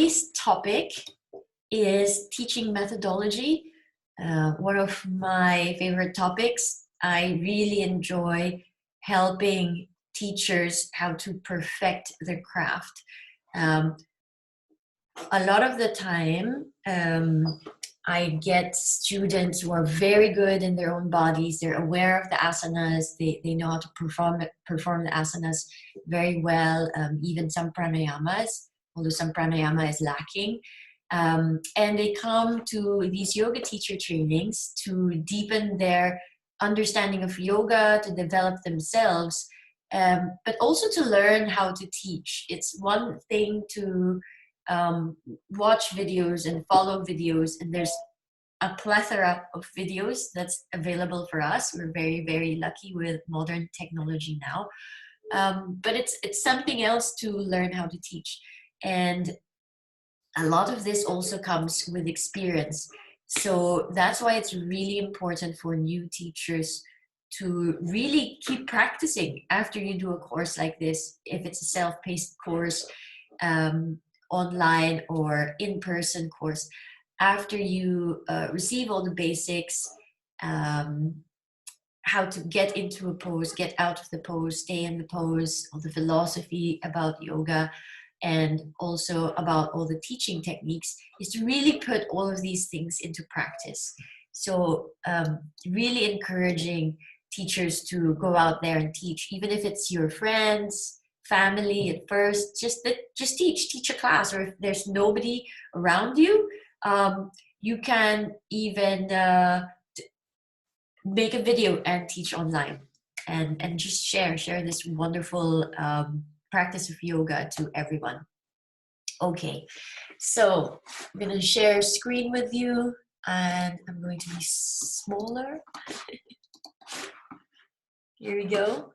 today's topic is teaching methodology, one of my favorite topics. I really enjoy helping teachers how to perfect their craft. Um, a lot of the time, I get students who are very good in their own bodies. They're aware of the asanas. They know how to perform the asanas very well, even some pranayamas, although some pranayama is lacking. And they come to these yoga teacher trainings to deepen their understanding of yoga, to develop themselves, but also to learn how to teach. It's one thing to watch videos and follow videos, and there's a plethora of videos that's available for us. We're very, very lucky with modern technology now. But it's something else to learn how to teach. And a lot of this also comes with experience. So that's why it's really important for new teachers to really keep practicing after you do a course like this. If it's a self-paced course, online or in-person course, after you receive all the basics, how to get into a pose, get out of the pose, stay in the pose, all the philosophy about yoga, and also about all the teaching techniques, is to really put all of these things into practice. So really encouraging teachers to go out there and teach, even if it's your friends, family at first. Just teach a class, or if there's nobody around you, you can even make a video and teach online, and just share this wonderful practice of yoga to everyone. Okay, so I'm going to share screen with you, and I'm going to be smaller. Here we go.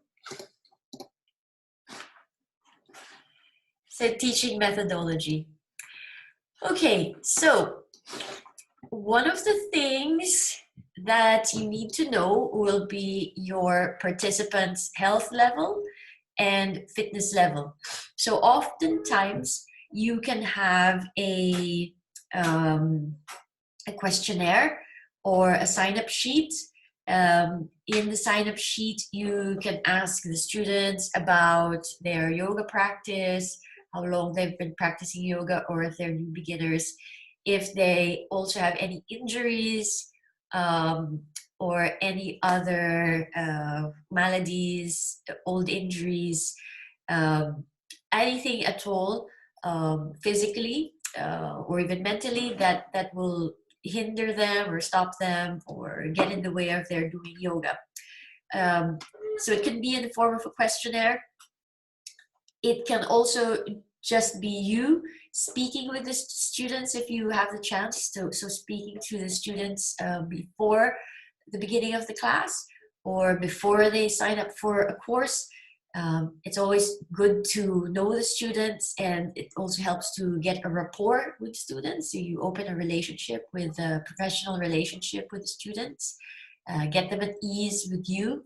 So teaching methodology. Okay, so one of the things that you need to know will be your participants' health level and fitness level. So oftentimes you can have a questionnaire or a sign-up sheet. In the sign-up sheet, you can ask the students about their yoga practice, how long they've been practicing yoga, or if they're new beginners, if they also have any injuries, or any other maladies, old injuries, anything at all, physically or even mentally, that will hinder them or stop them or get in the way of their doing yoga. So it can be in the form of a questionnaire. It can also just be you speaking with the students if you have the chance. So speaking to the students before the beginning of the class or before they sign up for a course. It's always good to know the students, and it also helps to get a rapport with students. So you open a relationship, with a professional relationship with the students, get them at ease with you,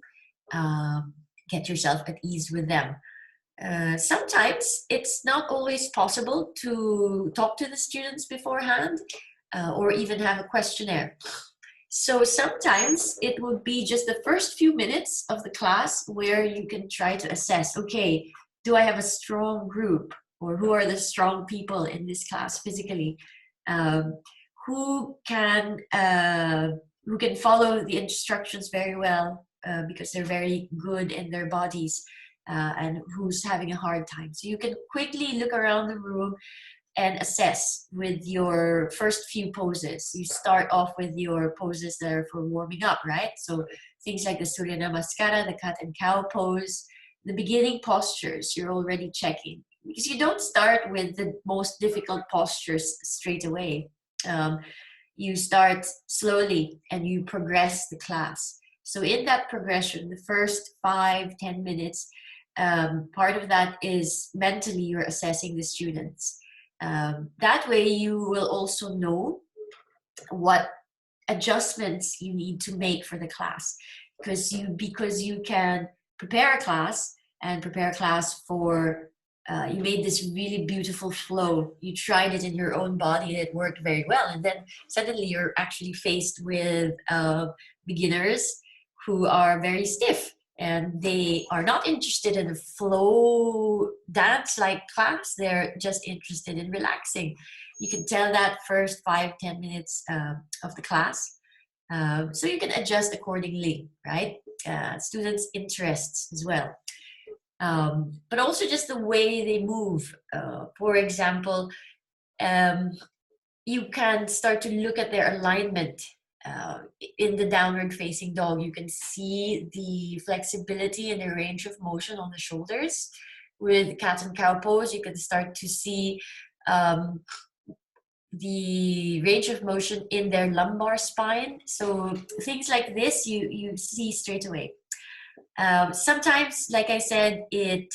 get yourself at ease with them. Sometimes it's not always possible to talk to the students beforehand, or even have a questionnaire. So sometimes it would be just the first few minutes of the class where you can try to assess, okay, do I have a strong group, or who are the strong people in this class physically? Who can follow the instructions very well because they're very good in their bodies, and who's having a hard time. So you can quickly look around the room and assess with your first few poses. You start off with your poses that are for warming up, right? So things like the Surya Namaskara, the cat and cow pose, the beginning postures, you're already checking. Because you don't start with the most difficult postures straight away. You start slowly and you progress the class. So in that progression, the first 5-10 minutes, part of that is mentally you're assessing the students. That way you will also know what adjustments you need to make for the class, because you can prepare a class for you made this really beautiful flow. You tried it in your own body and it worked very well. And then suddenly you're actually faced with beginners who are very stiff and they are not interested in a flow dance like class. They're just interested in relaxing. You can tell that first 5-10 minutes of the class. So you can adjust accordingly, right? Students' interests as well. But also just the way they move. For example, um, you can start to look at their alignment. In the downward facing dog, you can see the flexibility and the range of motion on the shoulders. With cat and cow pose, you can start to see um, the range of motion in their lumbar spine. So things like this, you see straight away. Sometimes, like I said, it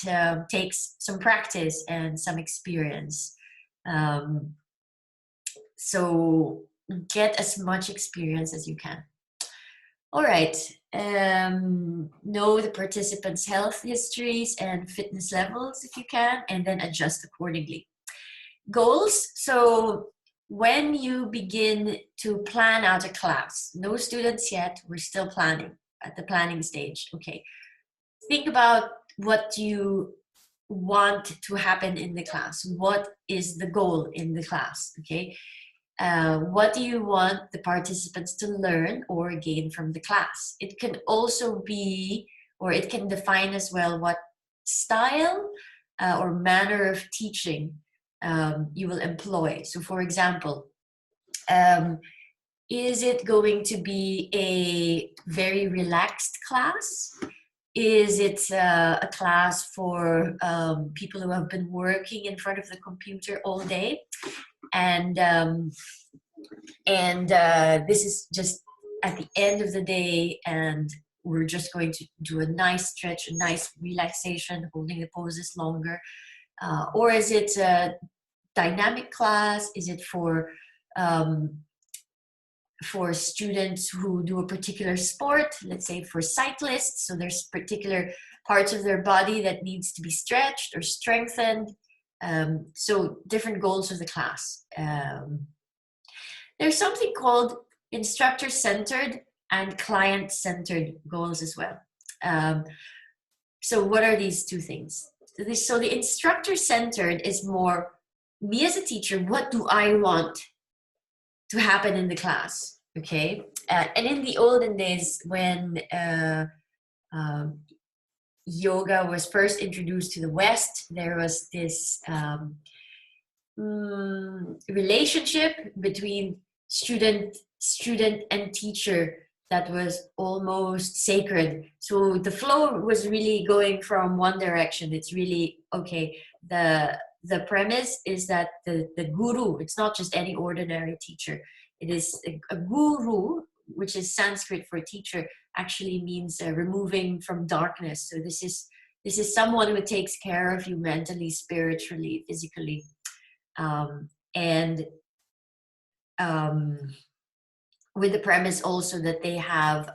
takes some practice and some experience. Um, so get as much experience as you can. All right. Know the participants' health histories and fitness levels if you can, and then adjust accordingly. Goals. So when you begin to plan out a class, no students yet, we're still planning at the planning stage. Okay. Think about what you want to happen in the class. What is the goal in the class? Okay. What do you want the participants to learn or gain from the class? It can also be, or it can define as well, what style or manner of teaching you will employ. So, for example, is it going to be a very relaxed class? Is it a class for people who have been working in front of the computer all day? And this is just at the end of the day, and we're just going to do a nice stretch, a nice relaxation, holding the poses longer. Or is it a dynamic class? Is it for students who do a particular sport, let's say for cyclists, so there's particular parts of their body that needs to be stretched or strengthened. So different goals of the class. There's something called instructor-centered and client-centered goals as well. So what are these two things? So the instructor-centered is more me as a teacher, what do I want to happen in the class? Okay. And in the olden days when yoga was first introduced to the West, there was this relationship between student and teacher that was almost sacred. So the flow was really going from one direction. It's really, okay, the premise is that the guru, it's not just any ordinary teacher. It is a guru, which is Sanskrit for teacher, actually means removing from darkness. So this is someone who takes care of you mentally, spiritually, physically. And with the premise also that they have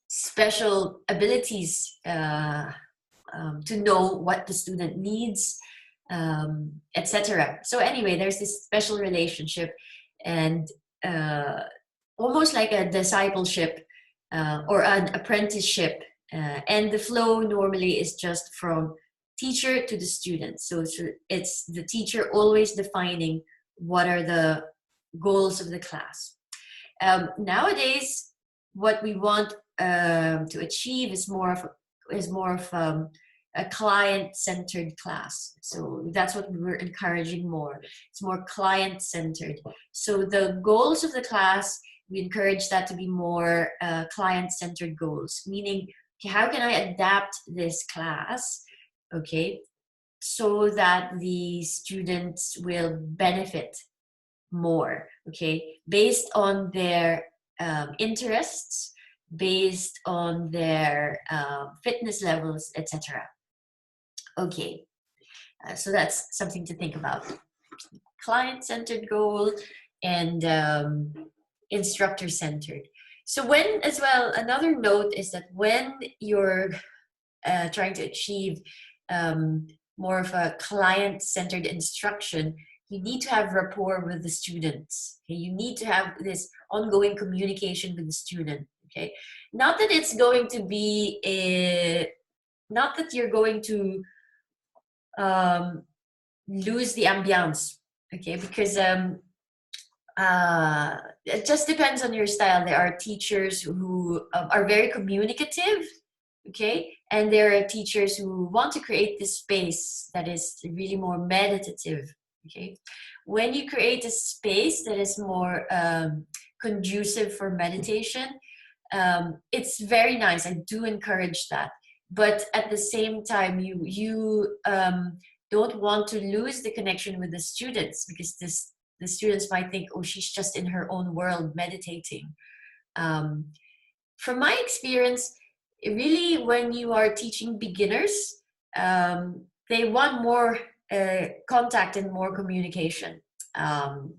special abilities to know what the student needs, etc. So anyway, there's this special relationship and almost like a discipleship or an apprenticeship. And the flow normally is just from teacher to the student. So it's the teacher always defining what are the goals of the class. Nowadays, what we want to achieve is more of a client-centered class. So that's what we're encouraging more. It's more client-centered. So the goals of the class, we encourage that to be more client-centered goals, meaning, okay, how can I adapt this class, okay, so that the students will benefit more, okay, based on their interests, based on their fitness levels, etc. Okay, so that's something to think about. Client-centered goal and instructor-centered. So when, as well, another note is that when you're trying to achieve more of a client-centered instruction, you need to have rapport with the students. Okay? You need to have this ongoing communication with the student. Okay, not that it's going to be not that you're going to um, lose the ambiance. Okay, because it just depends on your style. There are teachers who are very communicative, okay, and there are teachers who want to create this space that is really more meditative. Okay, when you create a space that is more conducive for meditation, it's very nice. I do encourage that, but at the same time, you don't want to lose the connection with the students, because the students might think, oh, she's just in her own world meditating. Um, from my experience, really, when you are teaching beginners, they want more contact and more communication. Um,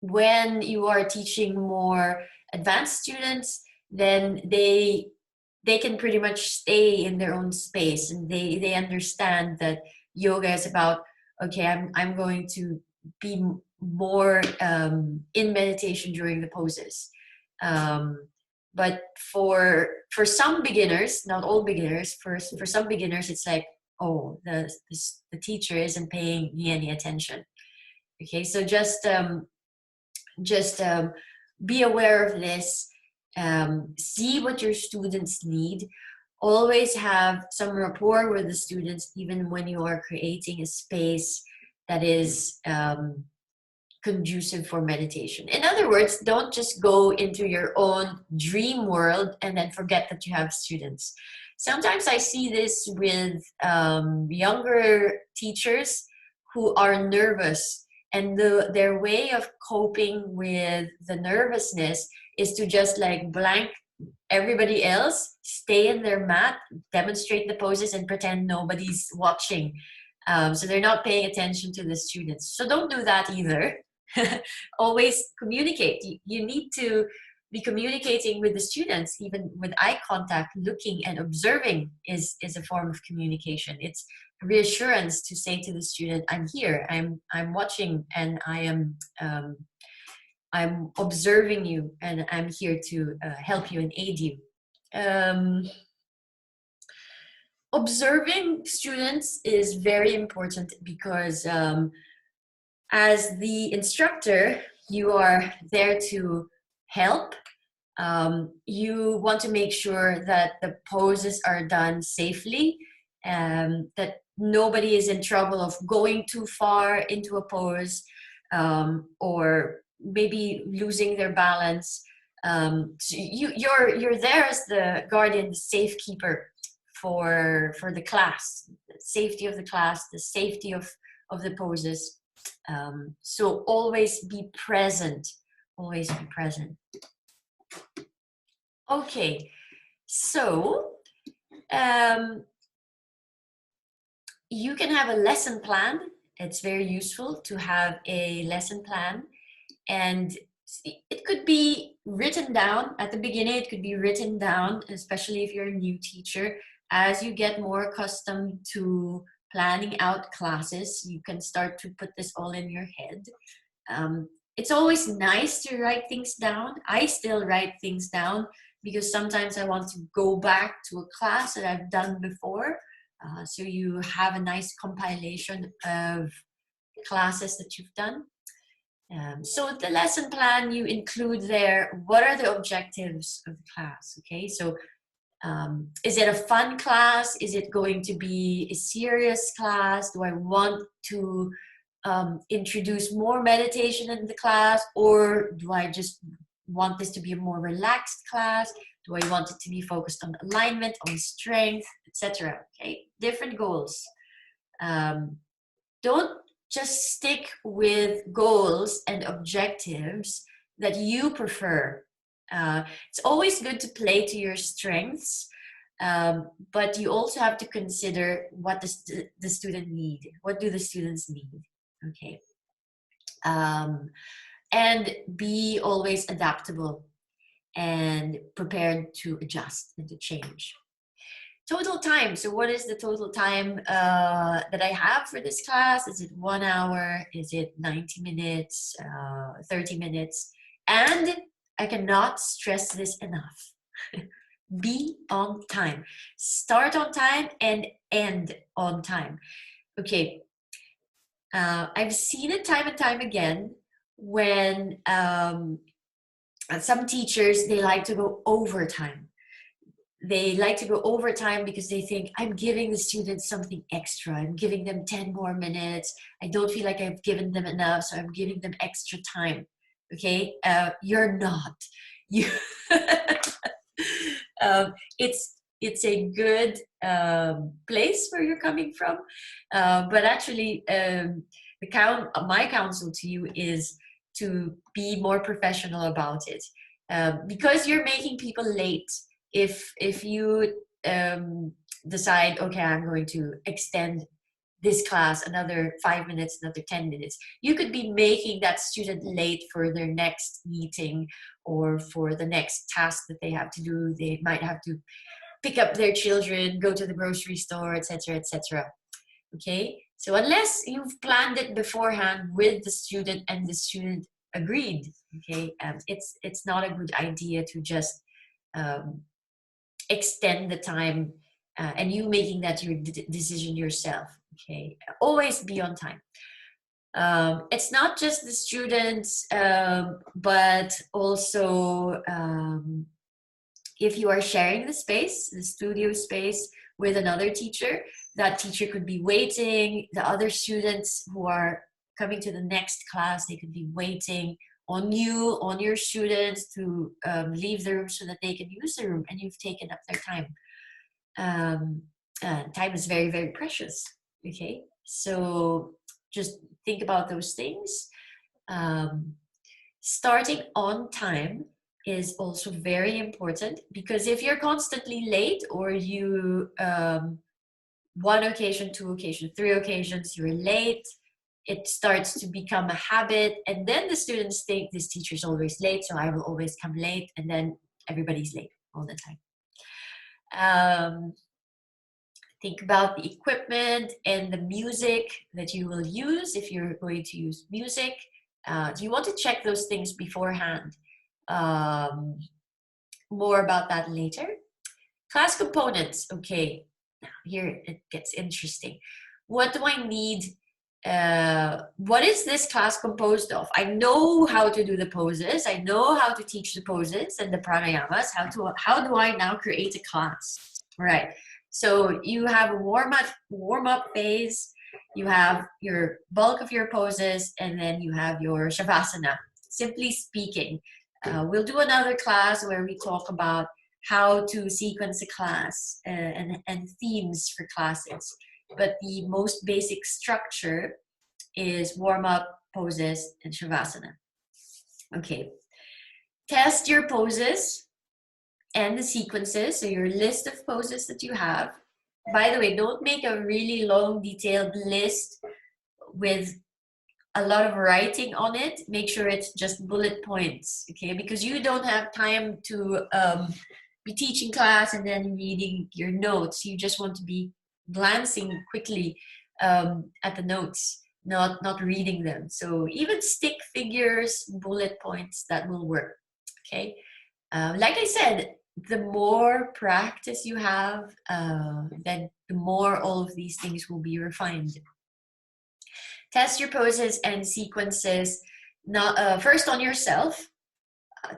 when you are teaching more advanced students, then they can pretty much stay in their own space, and they understand that yoga is about, okay, I'm going to be more in meditation during the poses. But for some beginners, not all beginners, for some beginners, it's like, oh, the teacher isn't paying me any attention. Okay, so just be aware of this. See what your students need. Always have some rapport with the students, even when you are creating a space that is conducive for meditation. In other words, don't just go into your own dream world and then forget that you have students. Sometimes I see this with younger teachers who are nervous, and their way of coping with the nervousness is to just like blank everybody else, stay in their mat, demonstrate the poses, and pretend nobody's watching. So they're not paying attention to the students. So don't do that either. Always communicate. You need to be communicating with the students, even with eye contact. Looking and observing is a form of communication. It's reassurance to say to the student, I'm here, I'm watching, and I'm observing you, and I'm here to help you and aid you. Observing students is very important, because as the instructor, you are there to help. You want to make sure that the poses are done safely, that nobody is in trouble of going too far into a pose, or maybe losing their balance. So you're there as the guardian, the safekeeper for the class, the safety of the class, the safety of the poses. So always be present. Always be present. Okay, so you can have a lesson plan. It's very useful to have a lesson plan, and it could be written down at the beginning. It could be written down, especially if you're a new teacher. As you get more accustomed to planning out classes, you can start to put this all in your head. It's always nice to write things down. I still write things down, because sometimes I want to go back to a class that I've done before. So you have a nice compilation of classes that you've done. So the lesson plan, you include there, what are the objectives of the class? Okay, so is it a fun class? Is it going to be a serious class? Do I want to introduce more meditation in the class, or do I just want this to be a more relaxed class? Do I want it to be focused on alignment, on strength, etc.? Okay, different goals. Don't just stick with goals and objectives that you prefer. It's always good to play to your strengths, but you also have to consider what does the student need. What do the students need? Okay. And be always adaptable and prepared to adjust and to change. Total time. So what is the total time that I have for this class? Is it 1 hour? Is it 90 minutes? 30 minutes? And I cannot stress this enough. Be on time. Start on time and end on time. Okay. I've seen it time and time again when some teachers, they like to go overtime. They like to go overtime because they think, I'm giving the students something extra. I'm giving them 10 more minutes. I don't feel like I've given them enough, so I'm giving them extra time. Okay? You're not. You it's a good place where you're coming from. But actually, my counsel to you is to be more professional about it. Because you're making people late. If you decide, okay, I'm going to extend this class another 5 minutes, another 10 minutes, you could be making that student late for their next meeting or for the next task that they have to do. They might have to pick up their children, go to the grocery store, etc., etc. Okay, so unless you've planned it beforehand with the student and the student agreed, okay, it's not a good idea to just extend the time and you making that your decision yourself. Okay, always be on time. It's not just the students, but also if you are sharing the space, the studio space, with another teacher, that teacher could be waiting. The other students who are coming to the next class, they could be waiting on you, on your students to leave the room so that they can use the room, and you've taken up their time. Time is very, very precious. Okay, so just think about those things. Starting on time is also very important, because if you're constantly late, or you one occasion, two occasions, three occasions you're late, it starts to become a habit, and then the students think this teacher's always late, so I will always come late, and then everybody's late all the time. Think about the equipment and the music that you will use if you're going to use music. Do you want to check those things beforehand? More about that later. Class components. Okay, now here it gets interesting. What do I need? What is this class composed of? I know how to do the poses. I know how to teach the poses and the pranayamas. How do I now create a class? Right. So you have a warm-up phase. You have your bulk of your poses, and then you have your shavasana. Simply speaking, we'll do another class where we talk about how to sequence a class and themes for classes. But the most basic structure is warm-up, poses, and shavasana. Okay. Test your poses and the sequences, so your list of poses that you have. By the way, don't make a really long, detailed list with a lot of writing on it. Make sure it's just bullet points, okay? Because you don't have time to be teaching class and then reading your notes. You just want to be glancing quickly at the notes, not reading them. So even stick figures, bullet points, that will work, okay? Like I said, the more practice you have, then the more all of these things will be refined. Test your poses and sequences first on yourself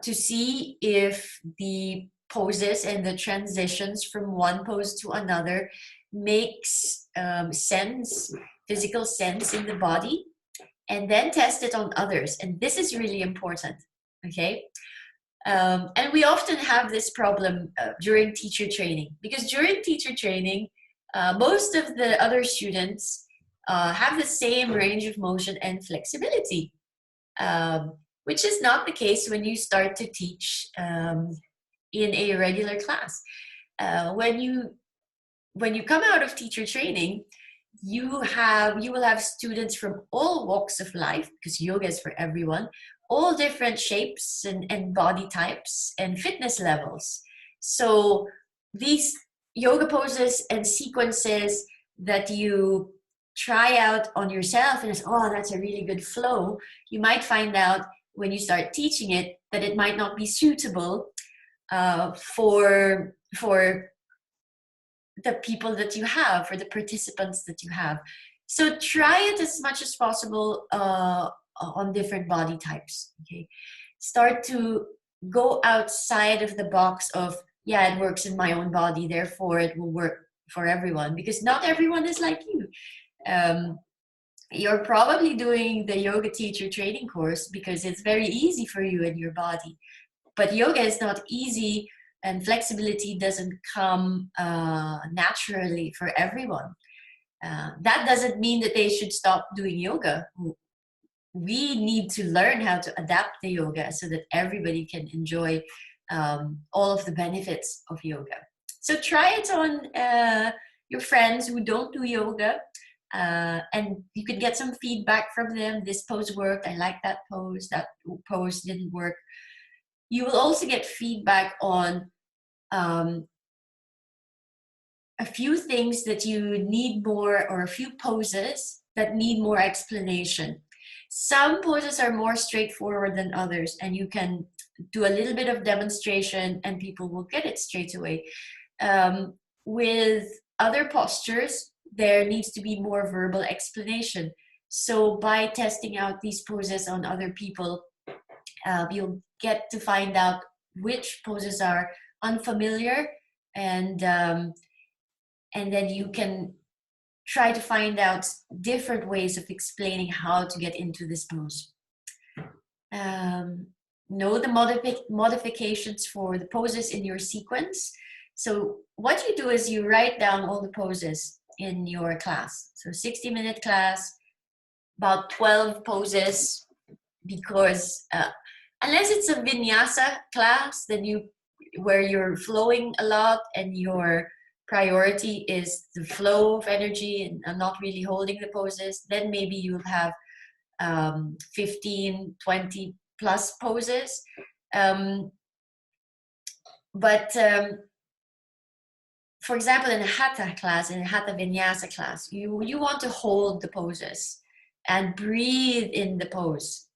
to see if the poses and the transitions from one pose to another makes sense, physical sense in the body, and then test it on others. And this is really important, okay? And we often have this problem during teacher training, because during teacher training, most of the other students have the same range of motion and flexibility, which is not the case when you start to teach in a regular class. When you come out of teacher training, you will have students from all walks of life, because yoga is for everyone, all different shapes and body types and fitness levels. So these, yoga poses and sequences that you try out on yourself and it's, oh, that's a really good flow, you might find out when you start teaching it that it might not be suitable for the people that you have, for the participants that you have. So try it as much as possible on different body types. Okay, start to go outside of the box of, yeah, it works in my own body, therefore it will work for everyone, because not everyone is like you. You're probably doing the yoga teacher training course because it's very easy for you and your body, but yoga is not easy, and flexibility doesn't come naturally for everyone. That doesn't mean that they should stop doing yoga. We need to learn how to adapt the yoga so that everybody can enjoy all of the benefits of yoga. So try it on your friends who don't do yoga, and you could get some feedback from them. This pose worked, I like that pose didn't work. You will also get feedback on a few things that you need more, or a few poses that need more explanation. Some poses are more straightforward than others, and you can do a little bit of demonstration and people will get it straight away. With other postures, there needs to be more verbal explanation. So by testing out these poses on other people, you'll get to find out which poses are unfamiliar, and then you can try to find out different ways of explaining how to get into this pose. Know the modifications for the poses in your sequence. So what you do is you write down all the poses in your class. So 60-minute class, about 12 poses, because unless it's a vinyasa class, then where you're flowing a lot and your priority is the flow of energy and not really holding the poses, then maybe you'll have 15, 20 plus poses. But for example, in a hatha class, in a hatha vinyasa class, you want to hold the poses and breathe in the pose.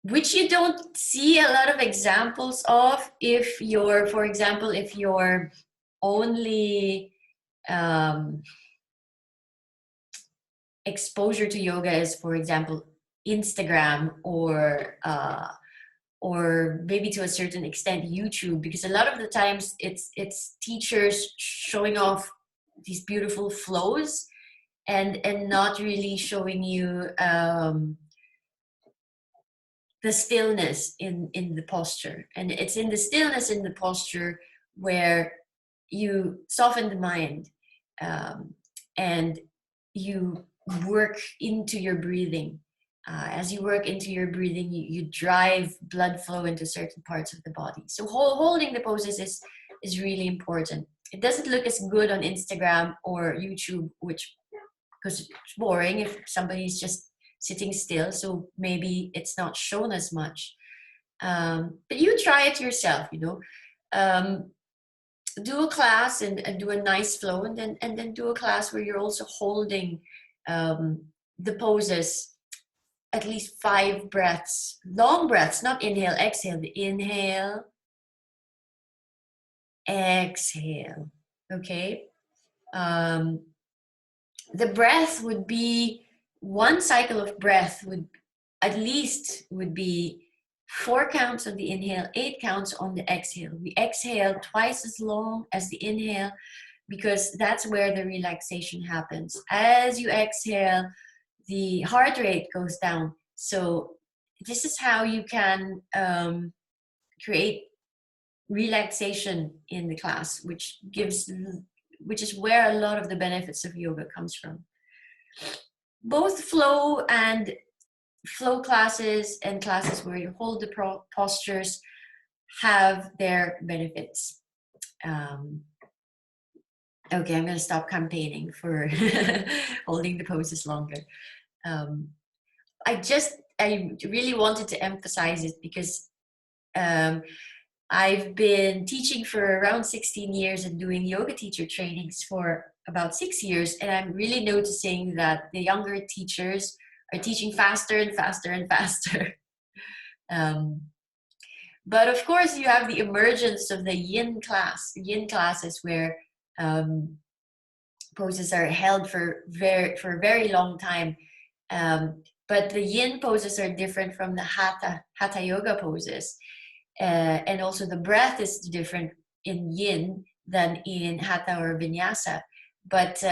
Which you don't see a lot of examples of if you're, for example, if you're only exposure to yoga is, for example, Instagram or maybe to a certain extent YouTube, because a lot of the times it's teachers showing off these beautiful flows and not really showing you the stillness in the posture. And it's in the stillness in the posture where you soften the mind, and you work into your breathing. As you work into your breathing, you drive blood flow into certain parts of the body. So holding the poses is really important. It doesn't look as good on Instagram or YouTube, because it's boring if somebody's just sitting still, so maybe it's not shown as much. But you try it yourself, do a class and do a nice flow, and then do a class where you're also holding the poses at least 5 breaths, long breaths, not inhale, exhale. The inhale, exhale. Okay. The breath would be, one cycle of breath would be 4 counts on the inhale, 8 counts on the exhale. We exhale twice as long as the inhale because that's where the relaxation happens. As you exhale, the heart rate goes down. So this is how you can create relaxation in the class, which is where a lot of the benefits of yoga comes from. Both flow classes and classes where you hold the postures have their benefits. Okay, I'm going to stop campaigning for holding the poses longer. I really wanted to emphasize it because I've been teaching for around 16 years and doing yoga teacher trainings for about 6 years. And I'm really noticing that the younger teachers are teaching faster and faster and faster. Um, but of course, you have the emergence of the yin class. Yin classes where um, poses are held for a very long time. But the yin poses are different from the hatha yoga poses. And also the breath is different in yin than in hatha or vinyasa. But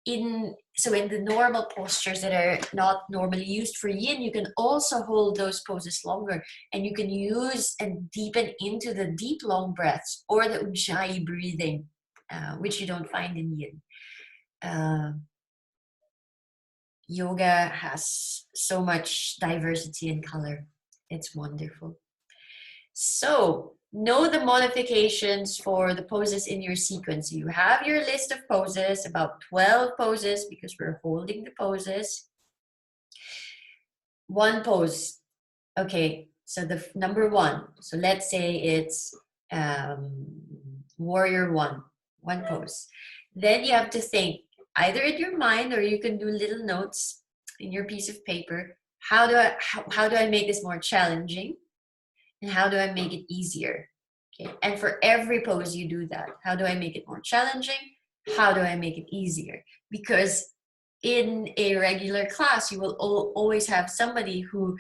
in the normal postures that are not normally used for yin, you can also hold those poses longer, and you can use and deepen into the deep long breaths or the ujjayi breathing, which you don't find in yin. Yoga has so much diversity and color. It's wonderful. So know the modifications for the poses in your sequence. You have your list of poses, about 12 poses, because we're holding the poses. One pose. Okay, so the number one. So let's say it's warrior one pose. Then you have to think, either in your mind or you can do little notes in your piece of paper. How do I make this more challenging? And how do I make it easier? Okay. And for every pose you do that. How do I make it more challenging? How do I make it easier? Because in a regular class, you will always have somebody who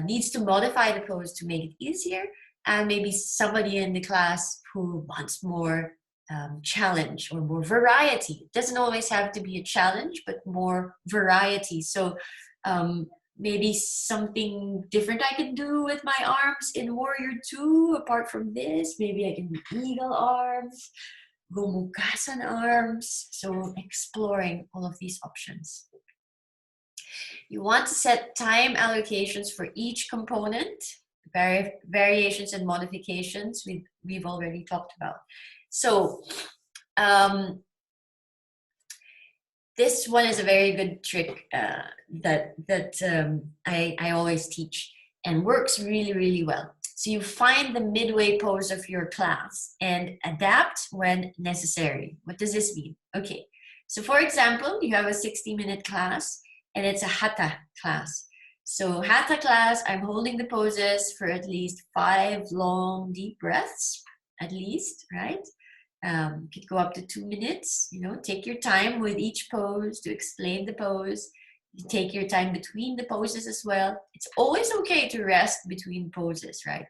needs to modify the pose to make it easier, and maybe somebody in the class who wants more challenge or more variety. It doesn't always have to be a challenge, but more variety. So maybe something different I can do with my arms in Warrior 2, apart from this. Maybe I can do eagle arms, Gomukasan arms. So exploring all of these options. You want to set time allocations for each component, variations and modifications we've already talked about. So this one is a very good trick that I always teach and works really, really well. So you find the midway pose of your class and adapt when necessary. What does this mean? Okay, so for example, you have a 60-minute class and it's a hatha class. So hatha class, I'm holding the poses for at least 5 long, deep breaths, at least, right? Could go up to 2 minutes. You know, take your time with each pose to explain the pose. You take your time between the poses as well. It's always okay to rest between poses, right?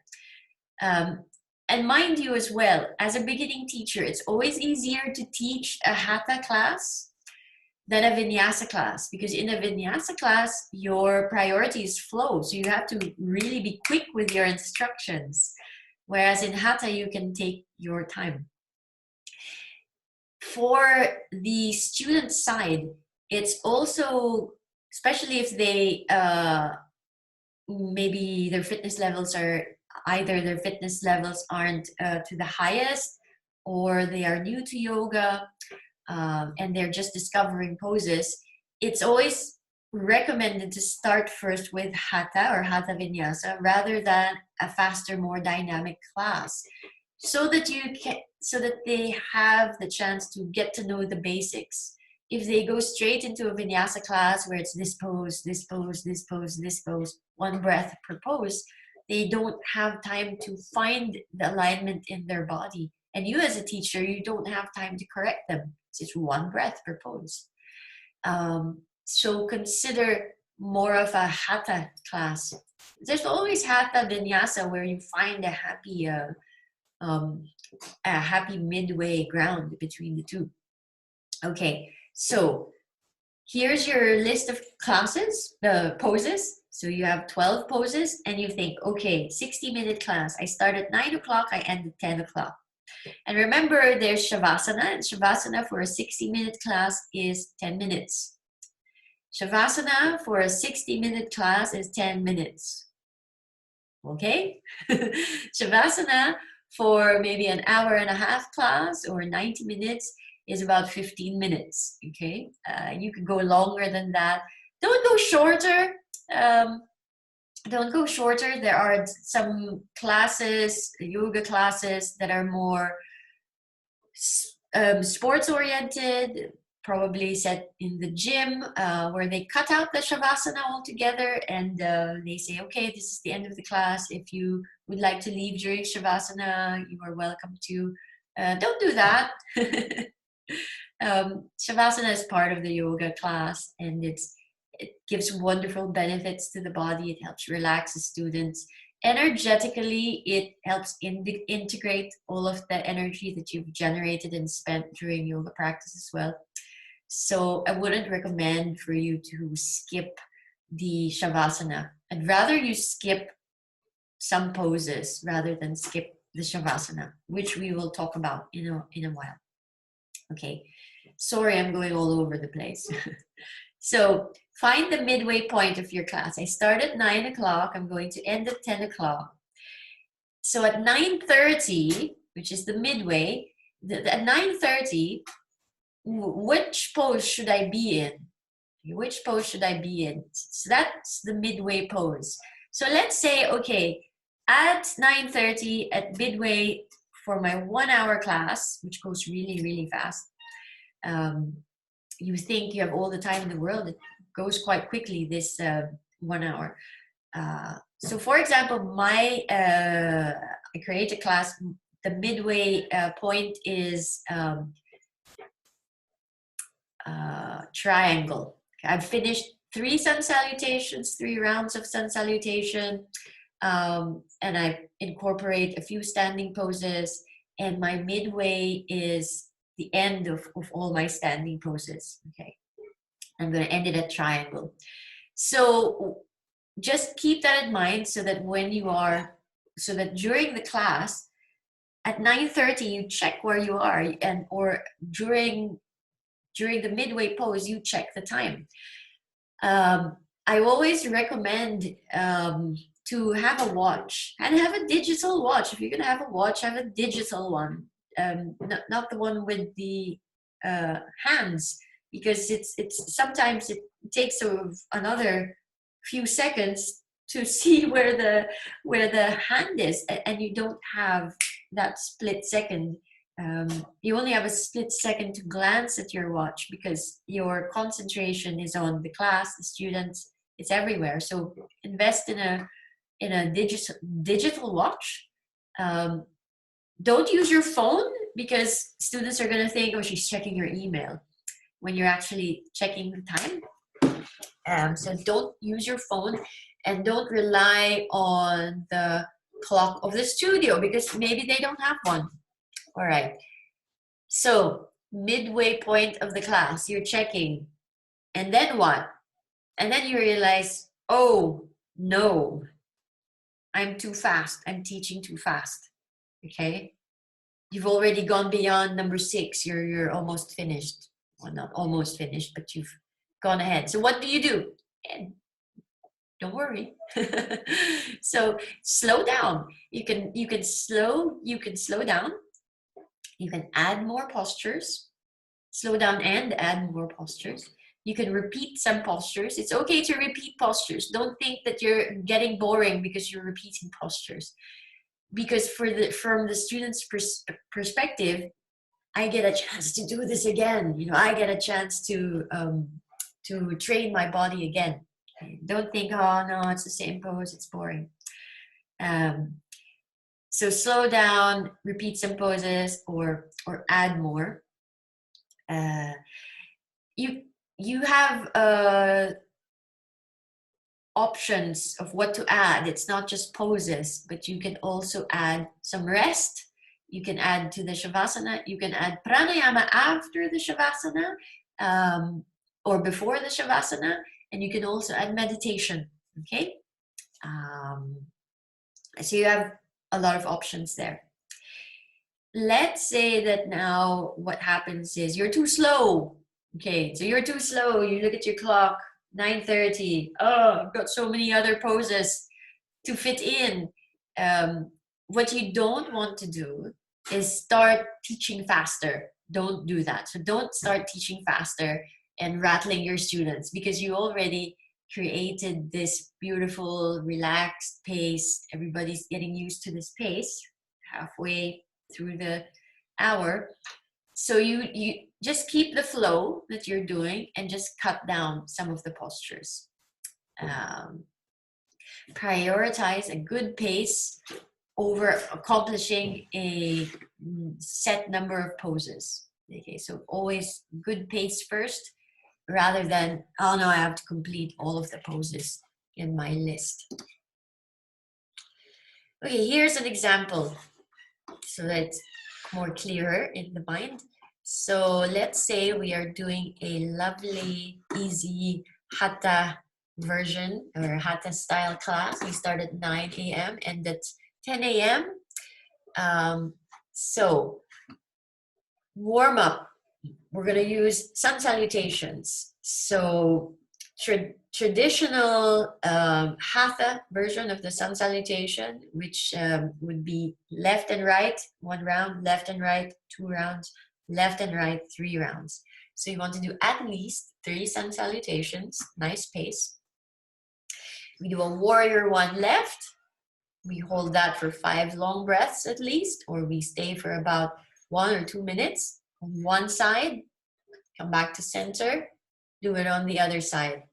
And mind you as well, as a beginning teacher, it's always easier to teach a hatha class than a vinyasa class, because in a vinyasa class, your priority is flow. So you have to really be quick with your instructions. Whereas in hatha, you can take your time. For the student side, it's also, especially if they maybe their fitness levels are aren't to the highest, or they are new to yoga and they're just discovering poses, it's always recommended to start first with hatha or hatha vinyasa rather than a faster, more dynamic class, so that they have the chance to get to know the basics. If they go straight into a vinyasa class where it's this pose, this pose, this pose, this pose, one breath per pose, they don't have time to find the alignment in their body. And you as a teacher, you don't have time to correct them. It's just one breath per pose. So consider more of a hatha class. There's always hatha vinyasa where you find a happy midway ground between the two. Okay, so here's your list of classes, the poses. So you have 12 poses and you think, okay, 60-minute class. I start at 9 o'clock, I end at 10 o'clock. And remember, there's Shavasana, and Shavasana for a 60-minute class is 10 minutes. Shavasana for a 60-minute class is 10 minutes. Okay? Shavasana for maybe an hour and a half class or 90 minutes is about 15 minutes. Okay? You could go longer than that. Don't go shorter. don't go shorter. There are some classes, yoga classes, that are more sports oriented, probably set in the gym, where they cut out the shavasana altogether, and they say, okay, this is the end of the class. If you would like to leave during shavasana, you are welcome to. Don't do that. Shavasana is part of the yoga class, and it gives wonderful benefits to the body. It helps relax the students. Energetically, it helps integrate all of the energy that you've generated and spent during yoga practice as well. So I wouldn't recommend for you to skip the shavasana. I'd rather you skip some poses rather than skip the shavasana, which we will talk about in a while. Okay, sorry, I'm going all over the place. So find the midway point of your class. I start at 9 o'clock. I'm going to end at 10 o'clock. So at 9:30, which is the midway, at 9:30, which pose should I be in? Which pose should I be in? So that's the midway pose. So let's say, okay, at 9:30 at midway for my 1 hour class, which goes really, really fast. You think you have all the time in the world. It goes quite quickly, this 1 hour. So for example, I create a class. The midway point is triangle. I've finished 3 sun salutations, 3 rounds of sun salutation, and I incorporate a few standing poses, and my midway is the end of all my standing poses. Okay, I'm going to end it at triangle. So just keep that in mind, so that during the class at 9:30 you check where you are, and or during the midway pose you check the time. I always recommend to have a watch, and have a digital watch. If you're going to have a watch, have a digital one, not the one with the hands, because it's sometimes it takes another few seconds to see where the hand is, and you don't have that split second. You only have a split second to glance at your watch, because your concentration is on the class, the students. It's everywhere. So invest in a digital watch. Don't use your phone, because students are going to think, oh, she's checking her email, when you're actually checking the time. So don't use your phone, and don't rely on the clock of the studio, because maybe they don't have one. All right. So midway point of the class, you're checking. And then what? And then you realize, oh, no, I'm too fast. I'm teaching too fast. Okay? You've already gone beyond number 6. You're almost finished. Well, not almost finished, but you've gone ahead. So what do? And don't worry. So slow down. You can slow down. You can add more postures. Slow down and add more postures. You can repeat some postures. It's okay to repeat postures. Don't think that you're getting boring because you're repeating postures. Because from the student's perspective, I get a chance to do this again. I get a chance to train my body again. Don't think, oh no, it's the same pose, it's boring. So slow down, repeat some poses, or add more. You have options of what to add. It's not just poses, but you can also add some rest. You can add to the shavasana. You can add pranayama after the shavasana, or before the shavasana, and you can also add meditation. Okay, so you have a lot of options there. Let's say that now what happens is you're too slow. Okay, so you're too slow. You look at your clock, 9:30. Oh, I've got so many other poses to fit in. What you don't want to do is start teaching faster. Don't do that. So don't start teaching faster and rattling your students, because you already created this beautiful, relaxed pace. Everybody's getting used to this pace halfway through the hour. So you just keep the flow that you're doing and just cut down some of the postures. Prioritize a good pace over accomplishing a set number of poses. Okay, so always good pace first, rather than, oh no, I have to complete all of the poses in my list. Okay, here's an example so that it's more clearer in the mind. So let's say we are doing a lovely, easy hatha version or hatha style class. We start at 9 a.m. and at 10 a.m. So warm up, we're going to use sun salutations. So traditional hatha version of the sun salutation, which would be left and right, 1 round, left and right, 2 rounds, left and right, 3 rounds. So you want to do at least 3 sun salutations, nice pace. We do a warrior 1 left. We hold that for 5 long breaths at least, or we stay for about 1 or 2 minutes on one side, come back to center, do it on the other side.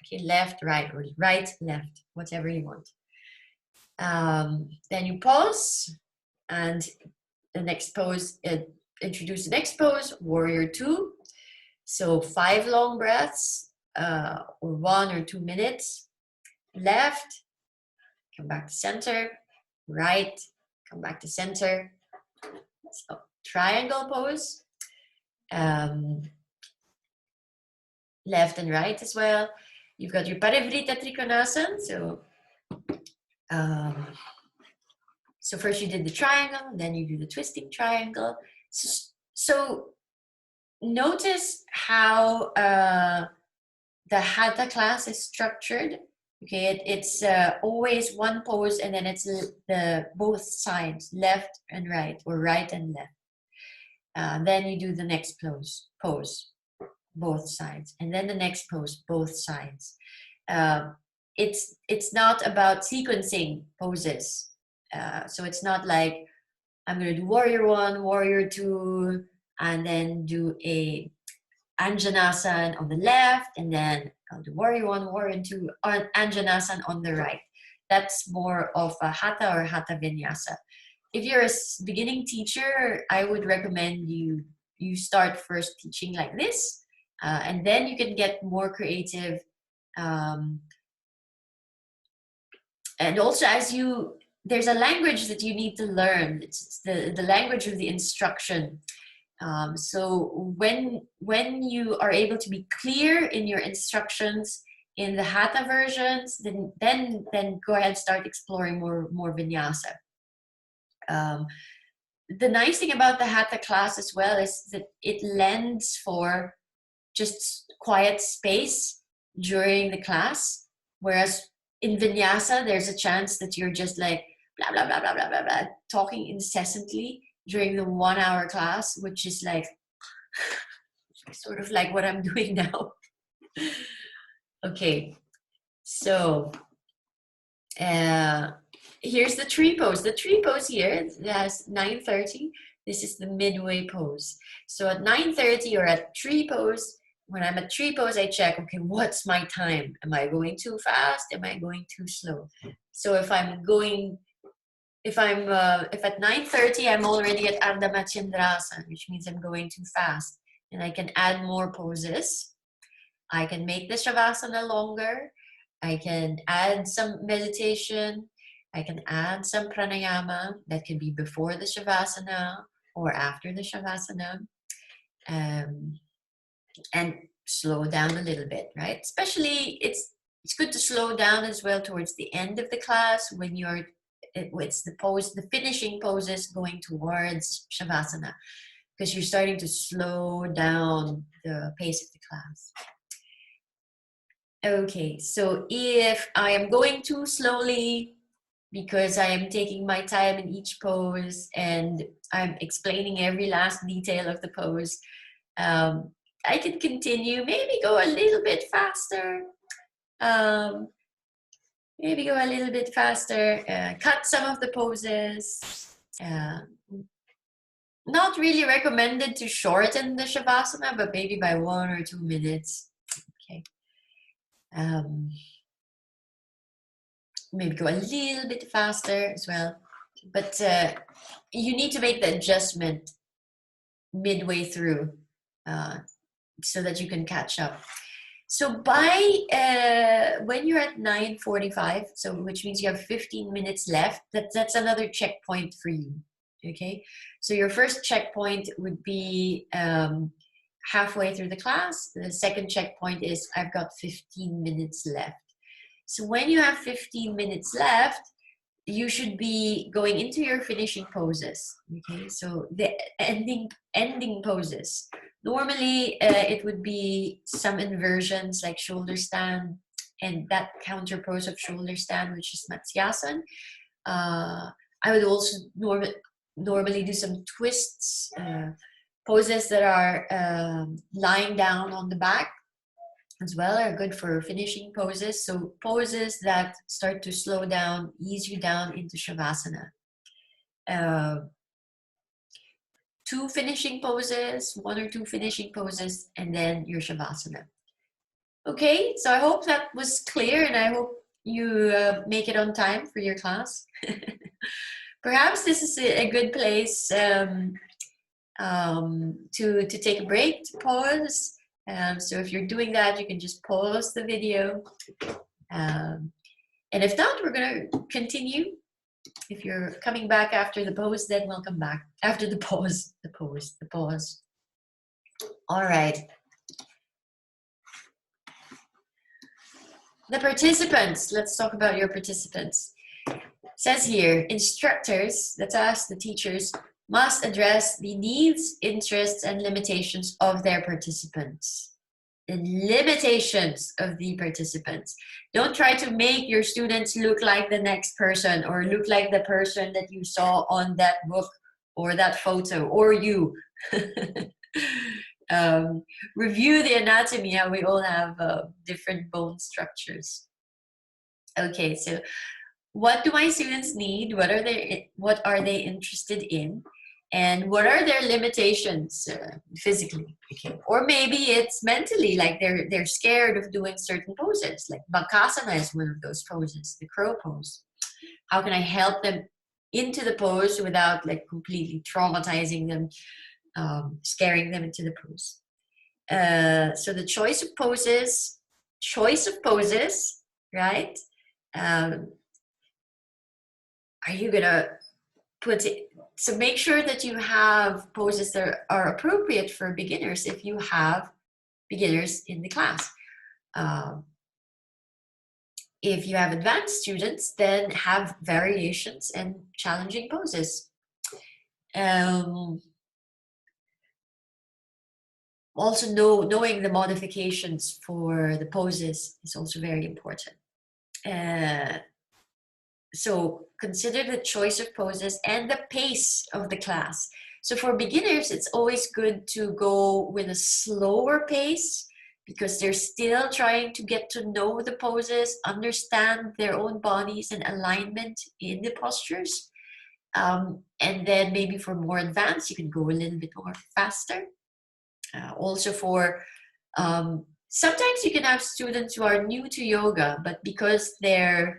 Okay, left, right, or right, left, whatever you want. Then you pause, and the next pose, introduce the next pose, warrior 2. So 5 long breaths, or 1 or 2 minutes. Left, come back to center, right, come back to center. So triangle pose, left and right as well. You've got your Parivrita Trikonasana. So first you did the triangle, then you do the twisting triangle. So notice how the hatha class is structured. Okay, it's always one pose, and then it's the both sides, left and right, or right and left. Then you do the next pose, both sides, and then the next pose, both sides. It's not about sequencing poses. So it's not like I'm going to do warrior 1, warrior 2, and then do a Anjanasana on the left, and then I'll do warrior 1, warrior 2, on Anjanasana on the right. That's more of a hatha or hatha vinyasa. If you're a beginning teacher, I would recommend you start first teaching like this, and then you can get more creative. And also, there's a language that you need to learn. It's the language of the instruction. So when you are able to be clear in your instructions in the hatha versions, then go ahead and start exploring more vinyasa. The nice thing about the hatha class as well is that it lends for just quiet space during the class, whereas in vinyasa there's a chance that you're just like blah blah blah blah blah blah blah, talking incessantly during the 1 hour class, which is like sort of like what I'm doing now. Okay, so here's the tree pose. The tree pose here has 9:30. This is the midway pose. So at 9:30 or at tree pose, when I'm at tree pose, I check, okay, what's my time? Am I going too fast? Am I going too slow? So if at 9:30 I'm already at Ardha Machendrasana, which means I'm going too fast, and I can add more poses. I can make the Shavasana longer. I can add some meditation. I can add some pranayama that can be before the Shavasana or after the Shavasana. And slow down a little bit, right? Especially it's good to slow down as well towards the end of the class when it's the finishing poses going towards Shavasana, because you're starting to slow down the pace of the class. Okay, so if I am going too slowly because I am taking my time in each pose and I'm explaining every last detail of the pose, I can continue, maybe go a little bit faster, Maybe go a little bit faster, cut some of the poses. Not really recommended to shorten the Shavasana, but maybe by 1 or 2 minutes. Okay. Maybe go a little bit faster as well. But you need to make the adjustment midway through so that you can catch up. So by when you're at 9:45, so which means you have 15 minutes left, that's another checkpoint for you. Okay, so your first checkpoint would be halfway through the class. The second checkpoint is I've got 15 minutes left. So when you have 15 minutes left, you should be going into your finishing poses. Okay, so the ending poses. Normally, it would be some inversions like shoulder stand and that counter pose of shoulder stand, which is Matsyasana. I would also normally do some twists, poses that are lying down on the back as well are good for finishing poses. So poses that start to slow down, ease you down into Shavasana. 2 finishing poses, 1 or 2 finishing poses, and then your Shavasana. Okay, so I hope that was clear and I hope you make it on time for your class. Perhaps this is a good place to take a break, to pause. So if you're doing that, you can just pause the video. And if not, we're going to continue. If you're coming back after the pause, then we'll come back. After the pause, the pause. All right. The participants. Let's talk about your participants. It says here, instructors, that's us, the teachers, must address the needs, interests, and limitations of their participants. The limitations of the participants. Don't try to make your students look like the next person or look like the person that you saw on that book or that photo or you. Review the anatomy, how we all have different bone structures. Okay, so what do my students need? What are they interested in? And what are their limitations physically? Okay. Or maybe it's mentally, like they're scared of doing certain poses. Like Bakasana is one of those poses, the crow pose. How can I help them into the pose without like completely traumatizing them, scaring them into the pose? So the choice of poses, right? Are you gonna put it? So make sure that you have poses that are appropriate for beginners if you have beginners in the class. If you have advanced students, then have variations and challenging poses. Also knowing the modifications for the poses is also very important. So consider the choice of poses and the pace of the class. So for beginners, it's always good to go with a slower pace because they're still trying to get to know the poses, understand their own bodies and alignment in the postures. And then maybe for more advanced, you can go a little bit more faster. Also for, sometimes you can have students who are new to yoga, but because they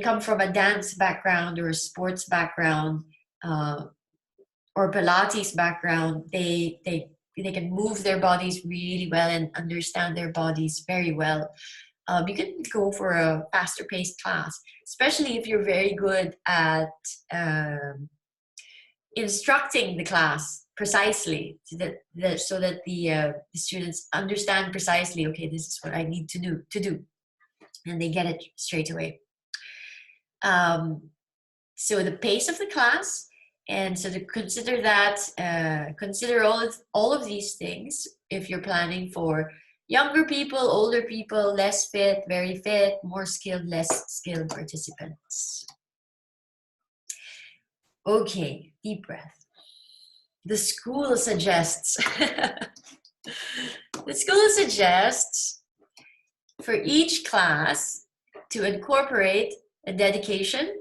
come from a dance background or a sports background or Pilates background, they can move their bodies really well and understand their bodies very well. You can go for a faster paced class, especially if you're very good at instructing the class precisely so that the students understand precisely, okay, this is what I need to do, and they get it straight away. So the pace of the class, and so to consider that, consider all of these things if you're planning for younger people, older people, less fit, very fit, more skilled, less skilled participants. Okay, deep breath. The school suggests for each class to incorporate a dedication,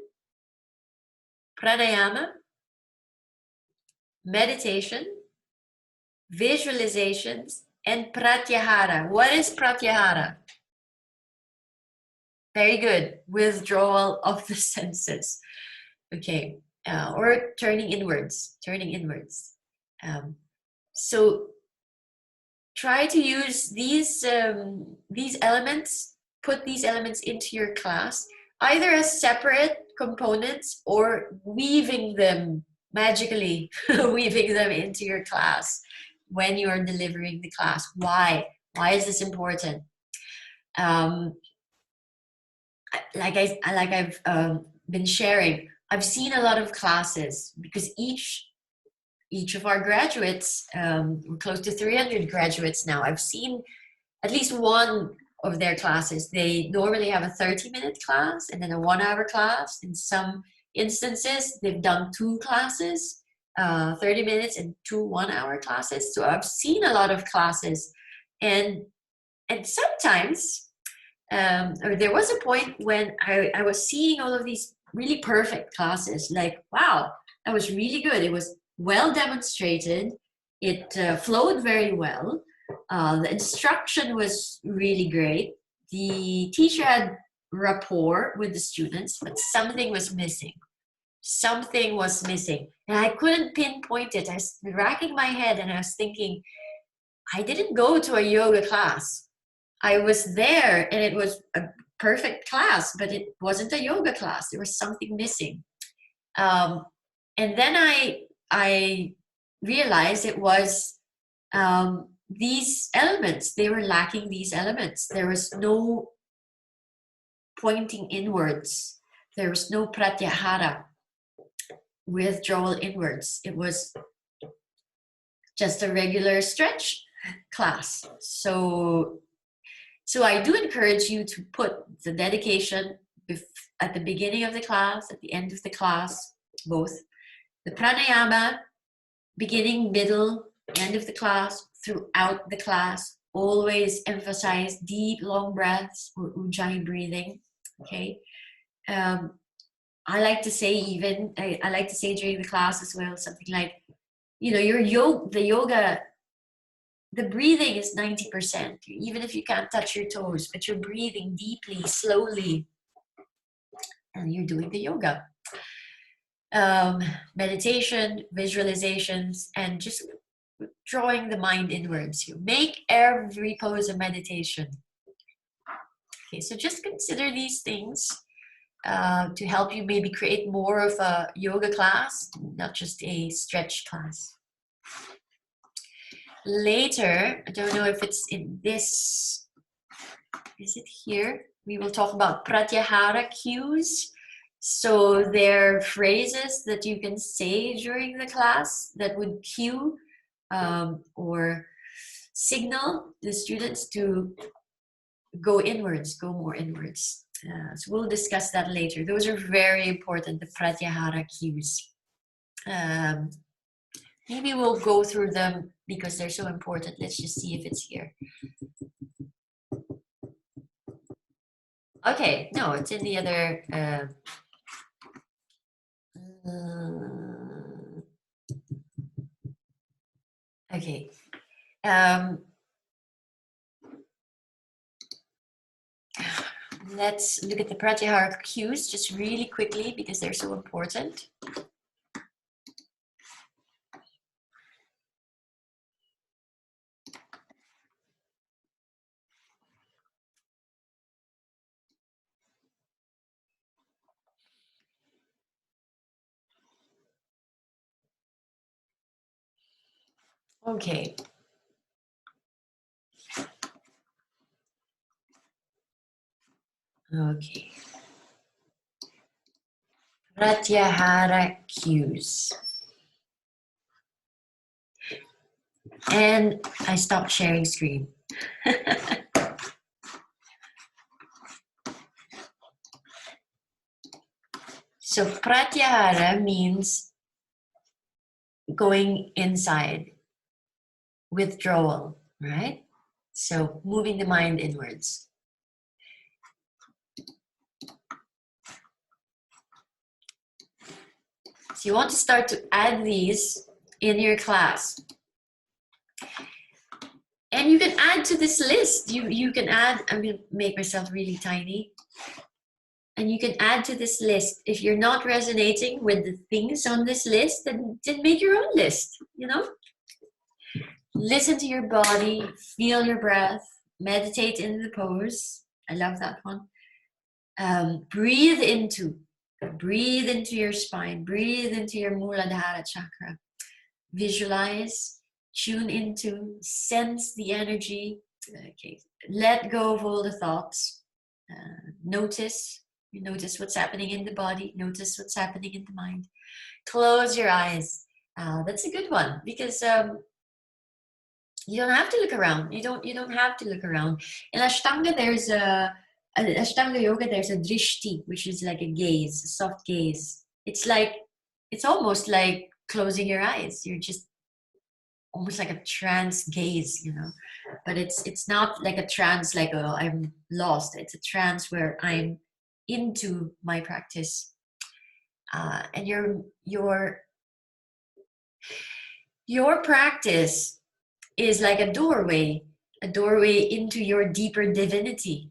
pranayama, meditation, visualizations, and pratyahara. What is pratyahara? Very good. Withdrawal of the senses. Okay. Or turning inwards. Turning inwards. So try to use these elements, put these elements into your class, either as separate components or weaving them magically, weaving them into your class when you're delivering the class. Why? Why is this important? Like I've been sharing, I've seen a lot of classes because each of our graduates, we're close to 300 graduates now. I've seen at least one of their classes. They normally have a 30-minute class and then a 1-hour class. In some instances, they've done 2 classes, 30 minutes and 2 1-hour classes. So I've seen a lot of classes, and sometimes, or there was a point when I was seeing all of these really perfect classes, like, wow, that was really good. It was well demonstrated. It flowed very well. The instruction was really great. The teacher had rapport with the students, but something was missing. Something was missing. And I couldn't pinpoint it. I was racking my head and I was thinking, I didn't go to a yoga class. I was there and it was a perfect class, but it wasn't a yoga class. There was something missing. And then I realized it was these elements. They were lacking these elements. There was no pointing inwards. There was no pratyahara, withdrawal inwards. It was just a regular stretch class. So I do encourage you to put the dedication at the beginning of the class, at the end of the class, both. The pranayama, beginning, middle, end of the class, throughout the class. Always emphasize deep, long breaths or ujjayi breathing. Okay. I like to say I like to say during the class as well, something like, the yoga, the breathing is 90%, even if you can't touch your toes, but you're breathing deeply, slowly, and you're doing the yoga. Meditation, visualizations, and just drawing the mind inwards. You make every pose a meditation. Okay, so just consider these things to help you maybe create more of a yoga class, not just a stretch class. Later, I don't know if it's in this, is it here? We will talk about pratyahara cues. So they're phrases that you can say during the class that would cue or signal the students to go inwards, go more inwards. So we'll discuss that later. Those are very important, the pratyahara cues. Maybe we'll go through them because they're so important. Let's just see if it's here. Okay, no, it's in the other. Okay. Let's look at the pratyahara cues just really quickly because they're so important. Okay. Okay. Pratyahara cues. And I stopped sharing screen. So pratyahara means going inside, withdrawal, right? So moving the mind inwards. So you want to start to add these in your class. And you can add to this list. You can add, I'm going to make myself really tiny. And you can add to this list. If you're not resonating with the things on this list, then make your own list, you know? Listen to your body, feel your breath, meditate in the pose. I love that one. Breathe into your spine, breathe into your Muladhara chakra. Visualize, tune into, sense the energy. Okay, let go of all the thoughts. Notice what's happening in the body, notice what's happening in the mind. Close your eyes. That's a good one, because you don't have to look around. You don't have to look around. In Ashtanga, there's Ashtanga yoga, there's a drishti, which is like a gaze, a soft gaze. It's almost like closing your eyes. You're just almost like a trance gaze, you know. But it's not like a trance like, oh, I'm lost. It's a trance where I'm into my practice. And your practice is like a doorway into your deeper divinity.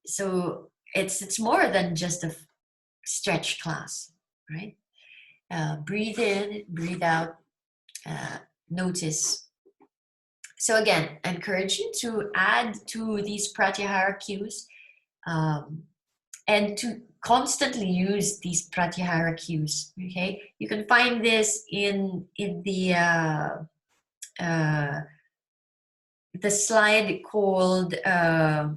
So it's more than just a stretch class, right? Breathe in, breathe out, notice. So again, I encourage you to add to these pratyahara cues, and to constantly use these pratyahara cues. Okay, you can find this in the slide called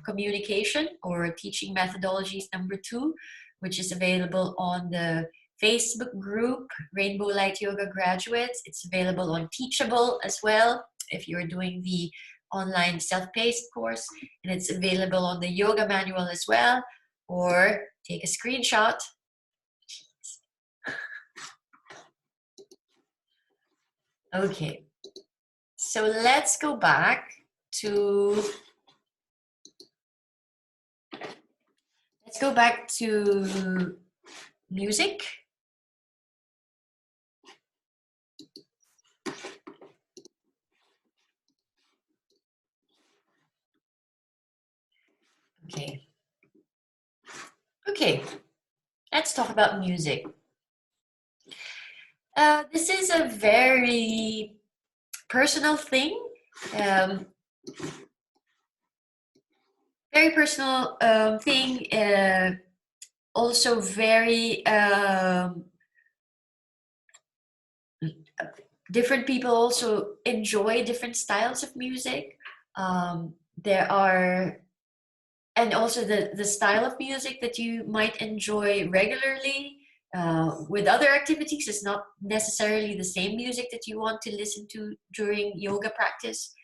Communication or Teaching Methodologies #2, which is available on the Facebook group Rainbow Light Yoga Graduates. It's available on Teachable as well if you're doing the online self-paced course, and it's available on the yoga manual as well, or take a screenshot. Okay, so let's go back to music. Okay, let's talk about music. This is a very personal thing. Very personal thing. Also very different people also enjoy different styles of music. There are, and also the style of music that you might enjoy regularly with other activities is not necessarily the same music that you want to listen to during yoga practice.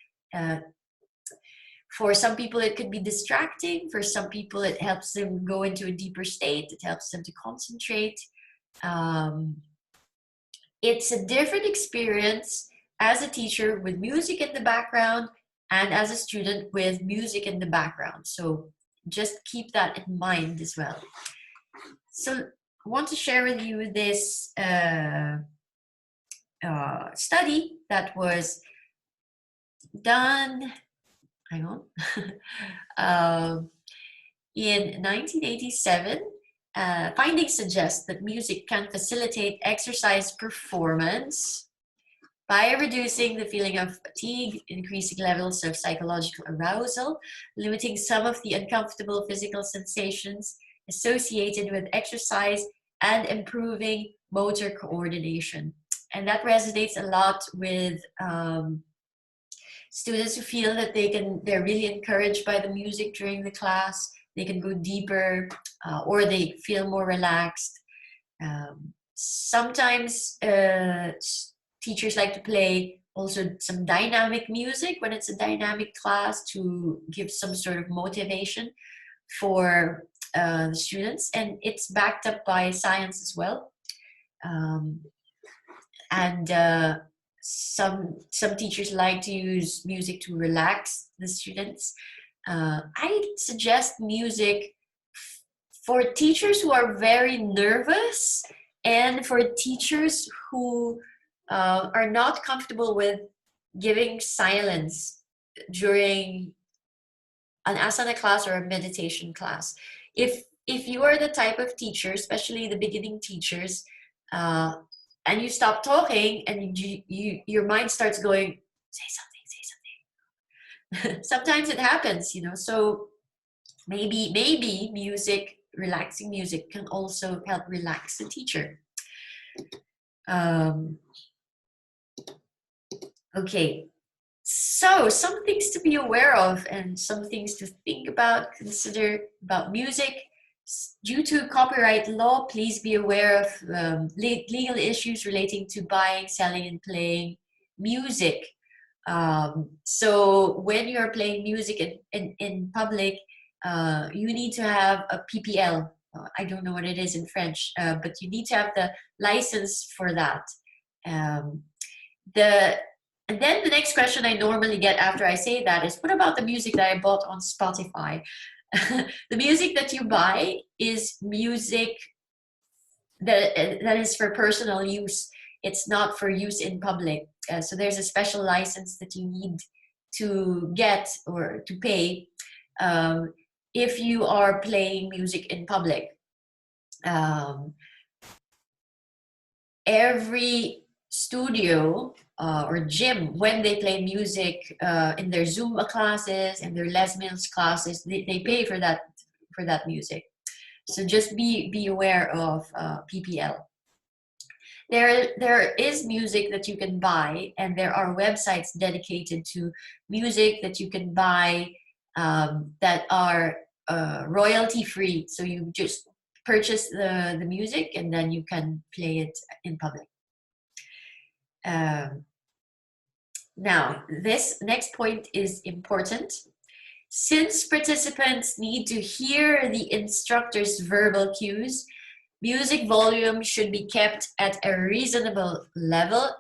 For some people, it could be distracting. For some people, it helps them go into a deeper state. It helps them to concentrate. It's a different experience as a teacher with music in the background and as a student with music in the background. So just keep that in mind as well. So I want to share with you this study that was done, hang on, in 1987. Findings suggest that music can facilitate exercise performance by reducing the feeling of fatigue, increasing levels of psychological arousal, limiting some of the uncomfortable physical sensations associated with exercise, and improving motor coordination. And that resonates a lot with students who feel that they're really encouraged by the music during the class. They can go deeper, or they feel more relaxed. Sometimes teachers like to play also some dynamic music when it's a dynamic class to give some sort of motivation for the students, and it's backed up by science as well. Some teachers like to use music to relax the students. I suggest music for teachers who are very nervous And for teachers who are not comfortable with giving silence during an asana class or a meditation class, if you are the type of teacher, especially the beginning teachers, and you stop talking and your mind starts going, say something. Sometimes it happens, so maybe music, relaxing music, can also help relax the teacher. Okay, so some things to be aware of and some things to think about, consider about music. Due to copyright law, please be aware of legal issues relating to buying, selling, and playing music. So when you're playing music in public, you need to have a PPL. I don't know what it is in French, but you need to have the license for that. And then the next question I normally get after I say that is, what about the music that I bought on Spotify? The music that you buy is music that is for personal use. It's not for use in public. So there's a special license that you need to get or to pay if you are playing music in public. Every studio or gym, when they play music in their Zumba classes and their Les Mills classes, they pay for that music. So just be aware of PPL. There is music that you can buy, and there are websites dedicated to music that you can buy that are royalty free. So you just purchase the music and then you can play it in public. Now, this next point is important. Since participants need to hear the instructor's verbal cues, music volume should be kept at a reasonable level.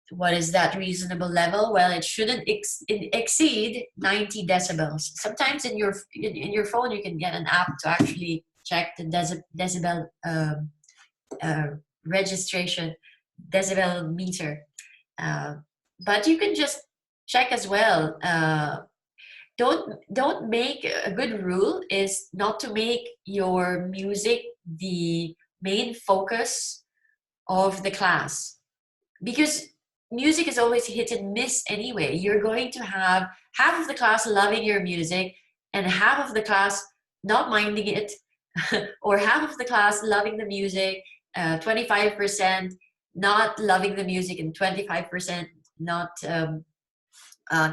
What is that reasonable level? Well, it shouldn't exceed 90 decibels. Sometimes in your phone, you can get an app to actually check the decibel registration, decibel meter. But you can just check as well. Don't make a good rule is not to make your music the main focus of the class, because music is always hit and miss anyway. You're going to have half of the class loving your music and half of the class not minding it, or half of the class loving the music, 25% not loving the music, and 25% not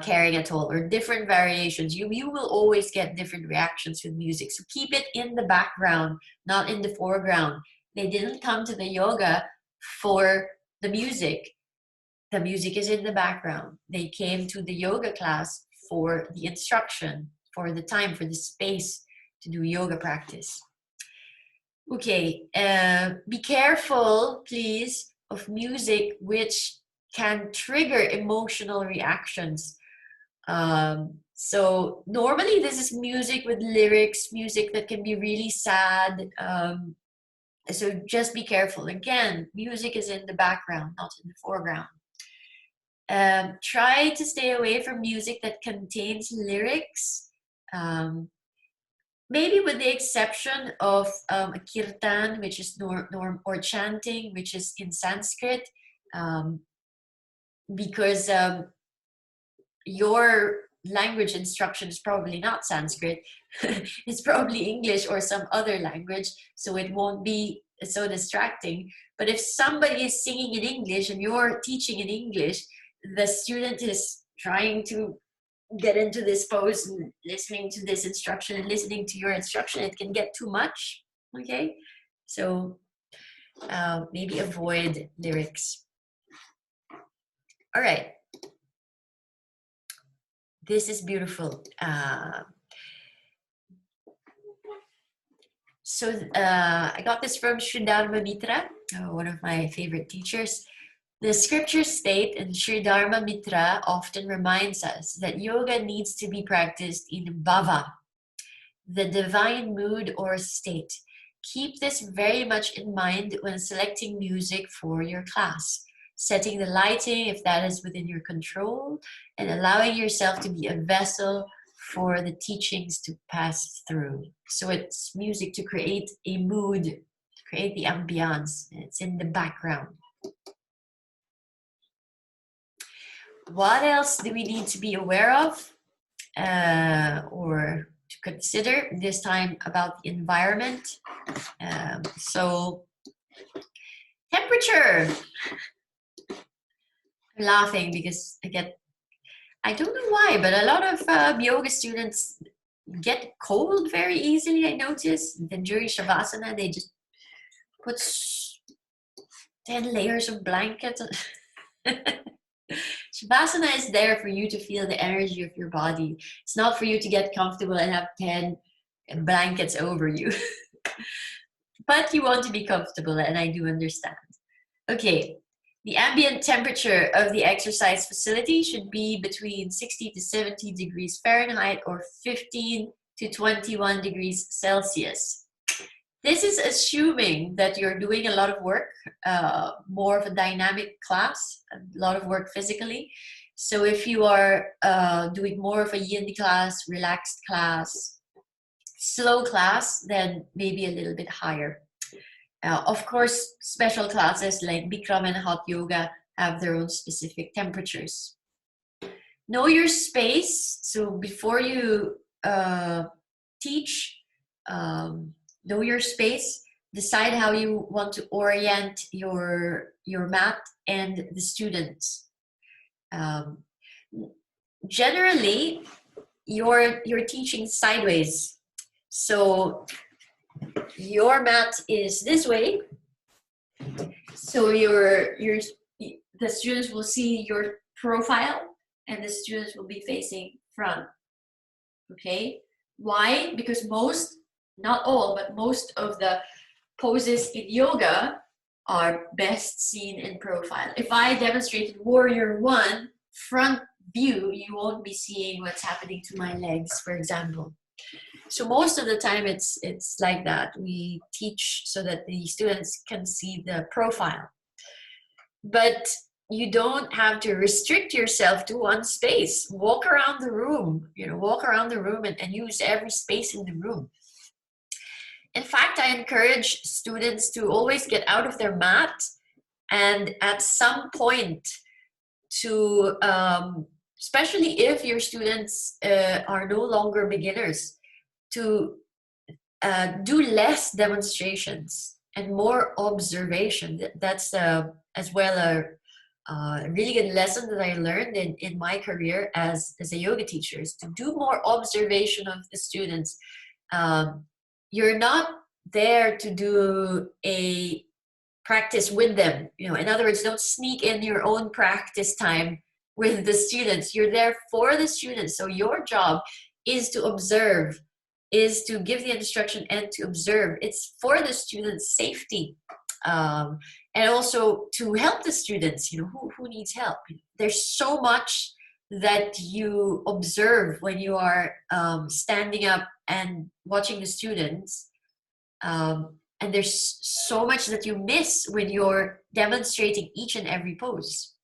caring at all, or different variations. You will always get different reactions with music. So keep it in the background, not in the foreground. They didn't come to the yoga for the music. The music is in the background. They came to the yoga class for the instruction, for the time, for the space to do yoga practice. Okay, be careful, please, of music which can trigger emotional reactions. So normally this is music with lyrics, music that can be really sad. So just be careful. Again, music is in the background, not in the foreground. Try to stay away from music that contains lyrics. Maybe with the exception of a kirtan, which is or chanting, which is in Sanskrit, because your language instruction is probably not Sanskrit. It's probably English or some other language, so it won't be so distracting. But if somebody is singing in English and you're teaching in English, the student is trying to get into this pose and listening to this instruction and listening to your instruction, it can get too much. Okay, so maybe avoid lyrics. All right, this is beautiful. So I got this from Sri Dharma Mitra, one of my favorite teachers. The scriptures state, and Sri Dharma Mitra often reminds us, that yoga needs to be practiced in bhava, the divine mood or state. Keep this very much in mind when selecting music for your class. Setting the lighting, if that is within your control, and allowing yourself to be a vessel for the teachings to pass through. So it's music to create a mood, to create the ambiance. It's in the background. What else do we need to be aware of or to consider this time about the environment? So temperature. I'm laughing because I don't know why, but a lot of yoga students get cold very easily, I notice. Then during Shavasana, they just put 10 layers of blankets. Shavasana is there for you to feel the energy of your body. It's not for you to get comfortable and have 10 blankets over you. But you want to be comfortable, and I do understand. Okay, the ambient temperature of the exercise facility should be between 60 to 70 degrees Fahrenheit or 15 to 21 degrees Celsius. This is assuming that you're doing a lot of work, more of a dynamic class, a lot of work physically. So if you are doing more of a yin class, relaxed class, slow class, then maybe a little bit higher. Of course, special classes like Bikram and Hot Yoga have their own specific temperatures. Know your space. So before you teach, know your space. Decide how you want to orient your mat and the students. Generally, you're teaching sideways. So your mat is this way. So the students will see your profile and the students will be facing front. Okay? Why? Because not all, but most of the poses in yoga are best seen in profile. If I demonstrated Warrior 1 front view, you won't be seeing what's happening to my legs, for example. So most of the time it's like that. We teach so that the students can see the profile. But you don't have to restrict yourself to one space. Walk around the room, walk around the room and use every space in the room. In fact, I encourage students to always get out of their mat and at some point to, especially if your students are no longer beginners, to do less demonstrations and more observation. That's as well a really good lesson that I learned in my career as a yoga teacher, is to do more observation of the students. You're not there to do a practice with them. In other words, don't sneak in your own practice time with the students. You're there for the students. So your job is to observe, is to give the instruction and to observe. It's for the students' safety. And also to help the students, who needs help. There's so much that you observe when you are standing up and watching the students. And there's so much that you miss when you're demonstrating each and every pose.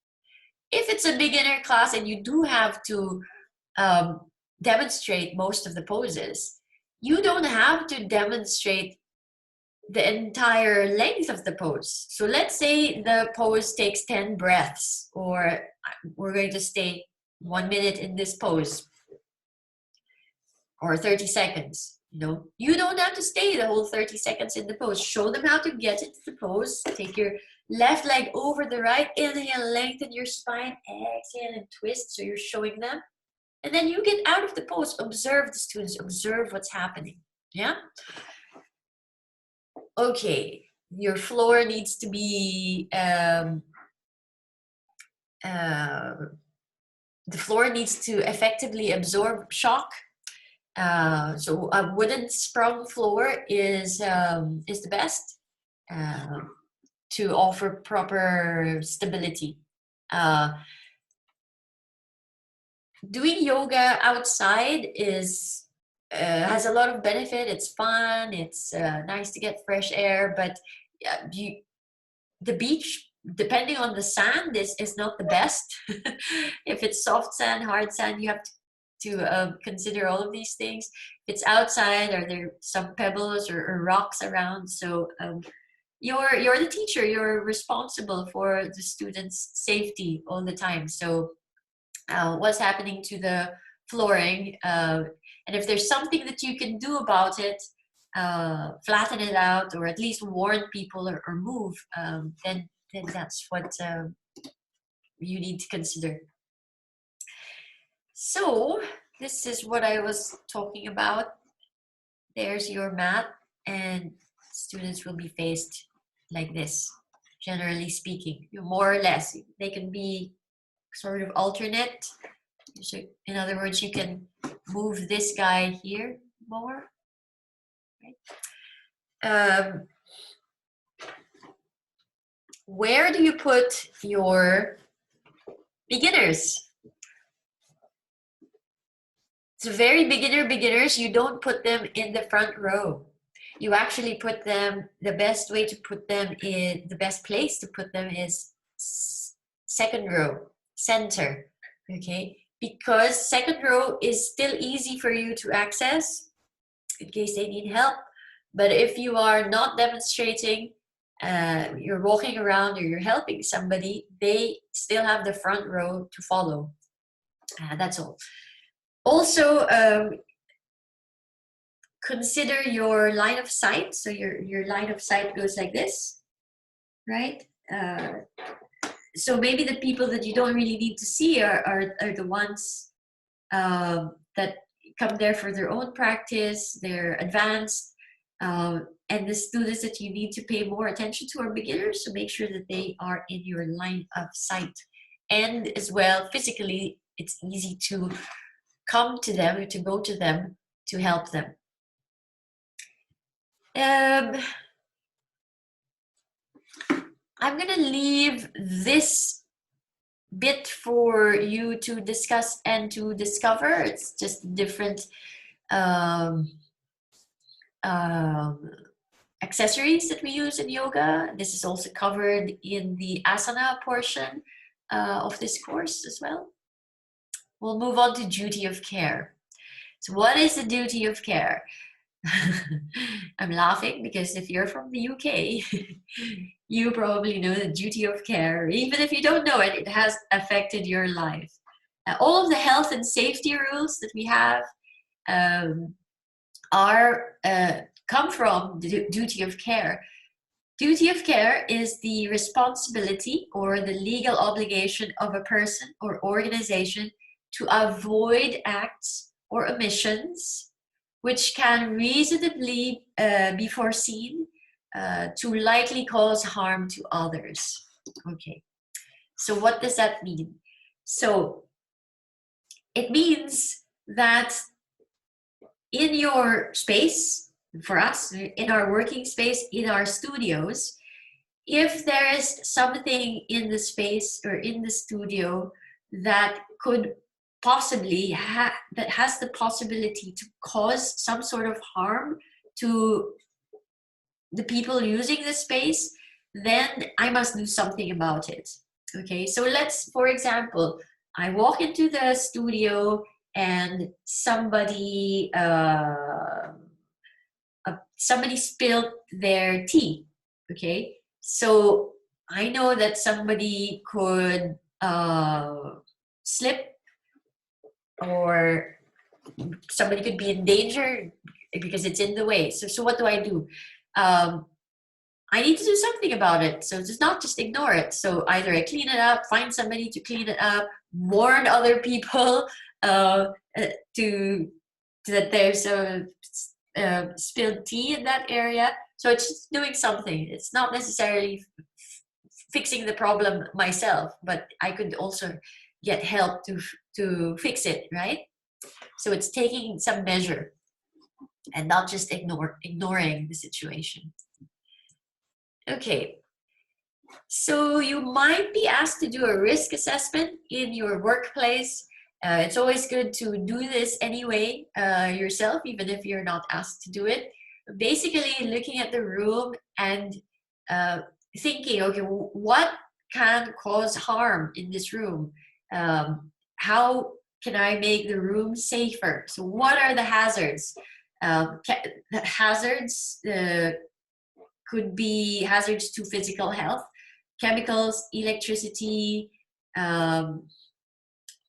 If it's a beginner class and you do have to demonstrate most of the poses, you don't have to demonstrate the entire length of the pose. So let's say the pose takes 10 breaths, or we're going to stay 1 minute in this pose, or 30 seconds. You don't have to stay the whole 30 seconds in the pose. Show them how to get into the pose. Take your left leg over the right. Inhale, lengthen your spine. Exhale and twist. So you're showing them. And then you get out of the pose. Observe the students. Observe what's happening. Yeah? Okay. Your floor needs to be... the floor needs to effectively absorb shock. So a wooden sprung floor is the best to offer proper stability. Doing yoga outside is has a lot of benefit. It's fun. It's nice to get fresh air, but the beach, depending on the sand, is not the best. If it's soft sand, hard sand, you have to consider all of these things. If it's outside, are there some pebbles or rocks around? So you're the teacher. You're responsible for the students' safety all the time. So what's happening to the flooring, and if there's something that you can do about it, flatten it out, or at least warn people or move, then that's what you need to consider. So this is what I was talking about. There's your mat, and students will be faced like this, generally speaking, more or less. They can be sort of alternate. So in other words, you can move this guy here more. Right? Where do you put your beginners? So very beginners, you don't put them in the front row. You actually put them, the best way to put them in, the best place to put them is second row, center, okay? Because second row is still easy for you to access in case they need help. But if you are not demonstrating, you're walking around or you're helping somebody, they still have the front row to follow. That's all. Also, consider your line of sight. So your line of sight goes like this, right? So maybe the people that you don't really need to see are the ones that come there for their own practice, they're advanced, and the students that you need to pay more attention to are beginners, so make sure that they are in your line of sight. And as well, physically, it's easy to come to them or to go to them to help them. I'm gonna leave this bit for you to discuss and to discover. It's just different accessories that we use in yoga. This is also covered in the asana portion of this course as well. We'll move on to duty of care. So what is the duty of care? I'm laughing because if you're from the UK, you probably know the duty of care. Even if you don't know it, it has affected your life. All of the health and safety rules that we have come from the duty of care. Duty of care is the responsibility or the legal obligation of a person or organization to avoid acts or omissions which can reasonably be foreseen to likely cause harm to others. Okay, so what does that mean? So it means that in your space, for us, in our working space, in our studios, if there is something in the space or in the studio that could possibly that has the possibility to cause some sort of harm to the people using the space, then I must do something about it. Okay, so let's, for example, I walk into the studio and somebody spilled their tea. Okay, so I know that somebody could slip, or somebody could be in danger because it's in the way. So what do? I need to do something about it. So just not just ignore it. So either I clean it up, find somebody to clean it up, warn other people to that there's a spilled tea in that area. So it's just doing something. It's not necessarily fixing the problem myself, but I could also get help to fix it, right? So it's taking some measure and not just ignoring the situation. Okay, so you might be asked to do a risk assessment in your workplace It's always good to do this anyway yourself, even if you're not asked to do it. Basically, looking at the room and uh, thinking, okay, what can cause harm in this room? How can I make the room safer? So, what are the hazards? The hazards could be hazards to physical health, chemicals, electricity. Um,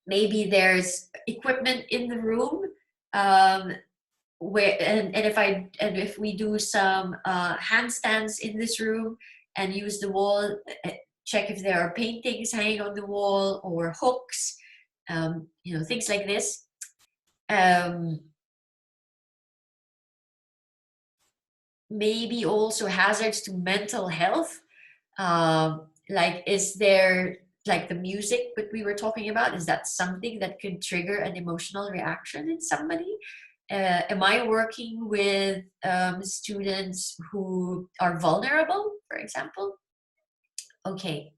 Maybe there's equipment in the room where and if we do some handstands in this room and use the wall, check if there are paintings hanging on the wall or hooks, things like this. Maybe also hazards to mental health. Like, is there, like the music that we were talking about, is that something that could trigger an emotional reaction in somebody? Am I working with students who are vulnerable, for example? Okay.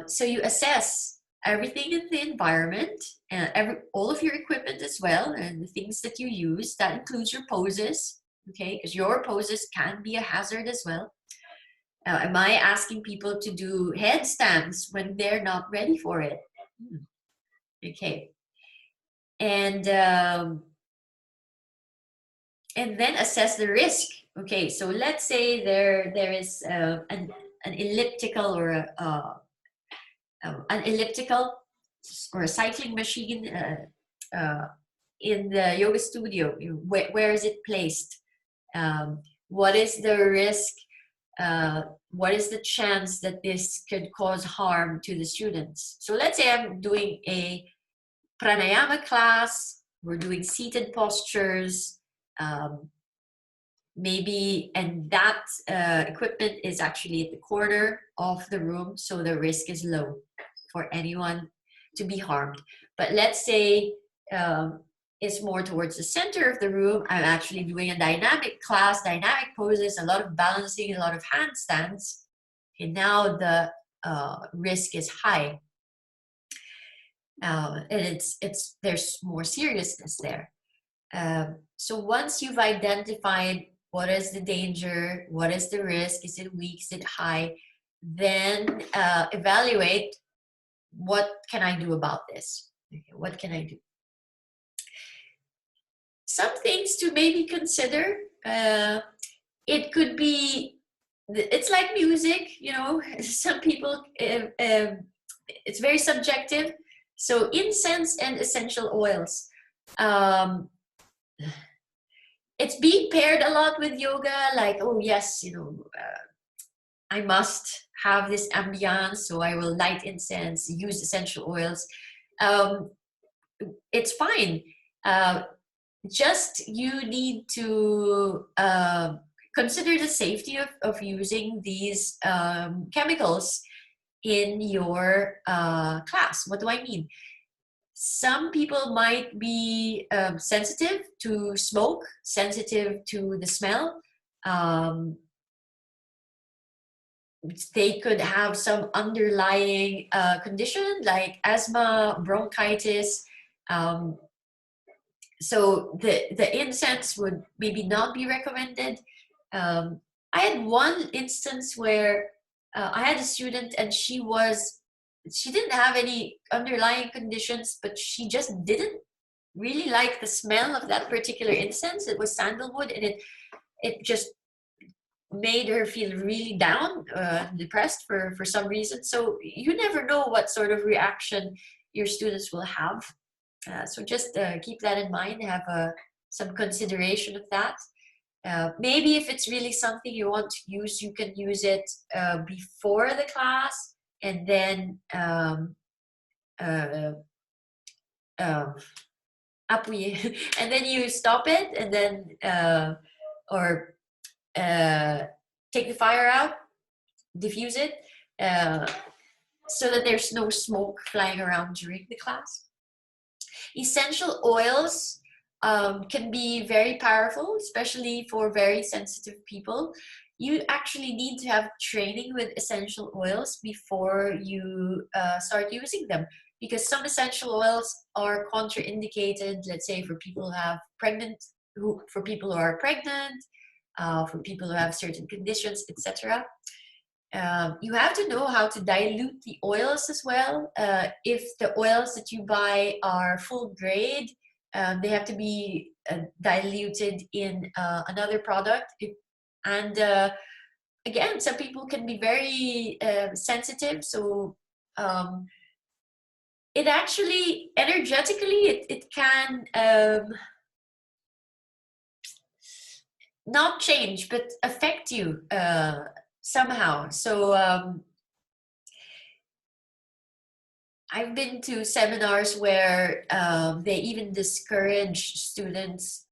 So you assess everything in the environment, and all of your equipment as well, and the things that you use. That includes your poses, okay? Because your poses can be a hazard as well. Am I asking people to do headstands when they're not ready for it? Okay. And then assess the risk. Okay, so let's say there is an elliptical or an elliptical or a cycling machine in the yoga studio. Where is it placed? What is the risk? What is the chance that this could cause harm to the students? So let's say I'm doing a pranayama class, we're doing seated postures, maybe, and that equipment is actually at the corner of the room, so the risk is low for anyone to be harmed. But let's say it's more towards the center of the room. I'm actually doing a dynamic class, dynamic poses, a lot of balancing, a lot of handstands. Okay, now the risk is high, and it's there's more seriousness there. So once you've identified what is the danger, what is the risk, is it weak, is it high, then evaluate, what can I do about this? Okay, what can I do? Some things to maybe consider. It could be, it's like music, some people, it's very subjective. So incense and essential oils. It's being paired a lot with yoga, like, oh yes, I must have this ambiance, so I will light incense, use essential oils. It's fine. Just you need to consider the safety of using these chemicals in your class. What do I mean? Some people might be sensitive to smoke, sensitive to the smell. They could have some underlying condition like asthma, bronchitis. So the incense would maybe not be recommended. I had one instance where I had a student, and she didn't have any underlying conditions, but she just didn't really like the smell of that particular incense. It was sandalwood, and it just made her feel really down, depressed for some reason. So you never know what sort of reaction your students will have. So just keep that in mind, have some consideration of that. Maybe if it's really something you want to use, you can use it before the class, and then appuyer, and then you stop it, and then or take the fire out, diffuse it, so that there's no smoke flying around during the class. Essential oils can be very powerful, especially for very sensitive people. You actually need to have training with essential oils before you start using them. because some essential oils are contraindicated, let's say for people who have for people who are pregnant, for people who have certain conditions, etc. You have to know how to dilute the oils as well. If the oils that you buy are full grade, they have to be diluted in another product. Again, some people can be very sensitive, so it actually energetically it can not change but affect you somehow. So I've been to seminars where they even discourage students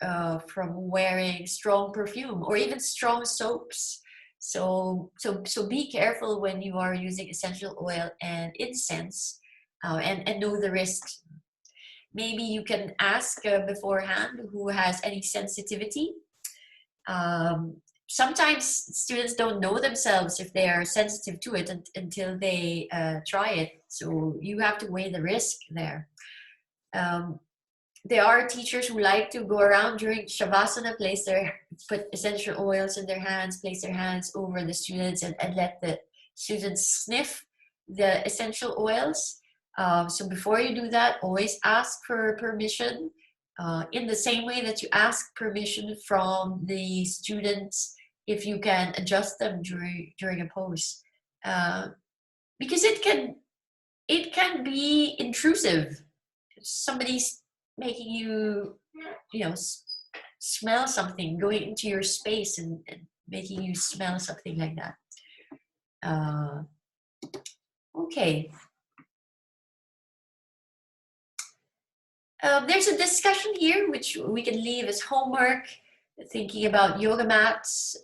from wearing strong perfume or even strong soaps. So be careful when you are using essential oil and incense, and know the risks. Maybe you can ask beforehand who has any sensitivity. Sometimes students don't know themselves if they are sensitive to it until they try it. So you have to weigh the risk there. There are teachers who like to go around during Shavasana, put essential oils in their hands, place their hands over the students and let the students sniff the essential oils. So before you do that, always ask for permission, in the same way that you ask permission from the students if you can adjust them during a pose, because it can be intrusive. Somebody's making you, smell something, going into your space and making you smell something like that. Okay. There's a discussion here which we can leave as homework, thinking about yoga mats,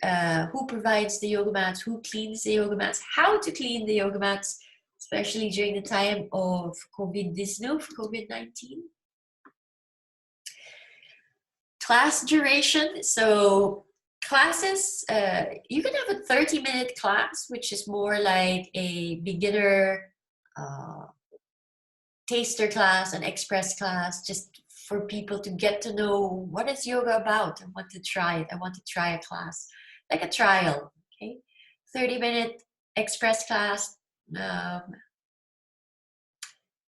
who provides the yoga mats, who cleans the yoga mats, how to clean the yoga mats, especially during the time of COVID-19. Class duration. So classes, you can have a 30-minute class, which is more like a beginner taster class, an express class, just for people to get to know what is yoga about and want to try it. I want to try a class, like a trial. Okay, 30-minute express class.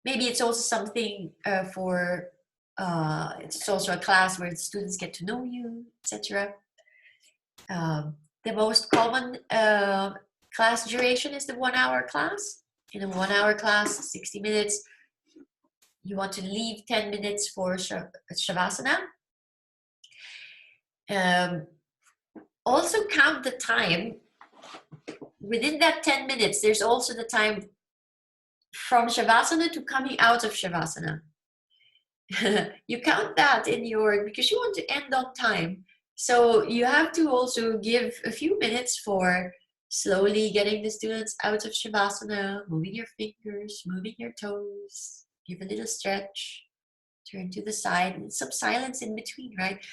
Maybe it's also something it's also a class where the students get to know you, etc. The most common class duration is the 1-hour class. In a 1-hour class, 60 minutes, you want to leave 10 minutes for Shavasana. Also count the time. Within that 10 minutes, there's also the time from Shavasana to coming out of Shavasana. You count that because you want to end on time. So you have to also give a few minutes for slowly getting the students out of Shavasana, moving your fingers, moving your toes, give a little stretch, turn to the side, and some silence in between, right?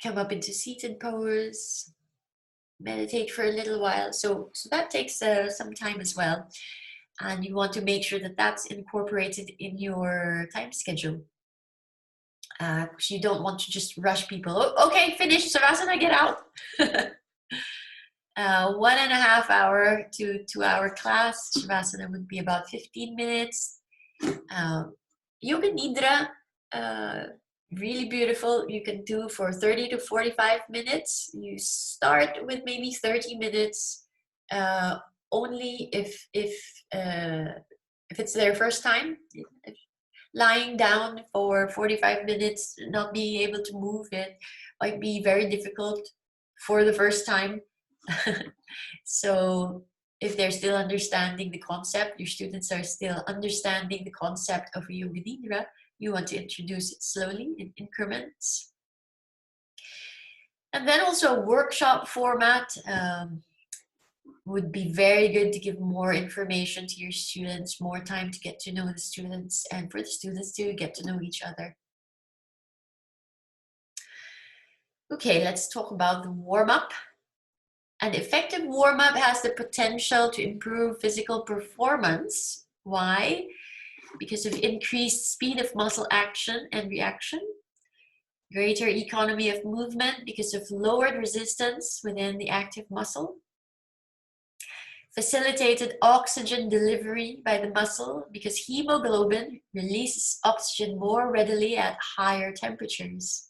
Come up into seated pose, meditate for a little while. So that takes some time as well. And you want to make sure that that's incorporated in your time schedule. Because you don't want to just rush people. Oh, okay, finish Savasana, get out. 1.5 hour to 2-hour class. Shavasana would be about 15 minutes. Yoga Nidra, really beautiful. You can do for 30 to 45 minutes. You start with maybe 30 minutes, only if it's their first time. Lying down for 45 minutes, not being able to move it might be very difficult for the first time. So if they're still understanding the concept, your students are still understanding the concept of Yoga Nidra, you want to introduce it slowly in increments. And then also a workshop format would be very good to give more information to your students, more time to get to know the students, and for the students to get to know each other. Okay, let's talk about the warm-up. An effective warm-up has the potential to improve physical performance. Why? because of increased speed of muscle action and reaction. Greater economy of movement because of lowered resistance within the active muscle. Facilitated oxygen delivery by the muscle because hemoglobin releases oxygen more readily at higher temperatures.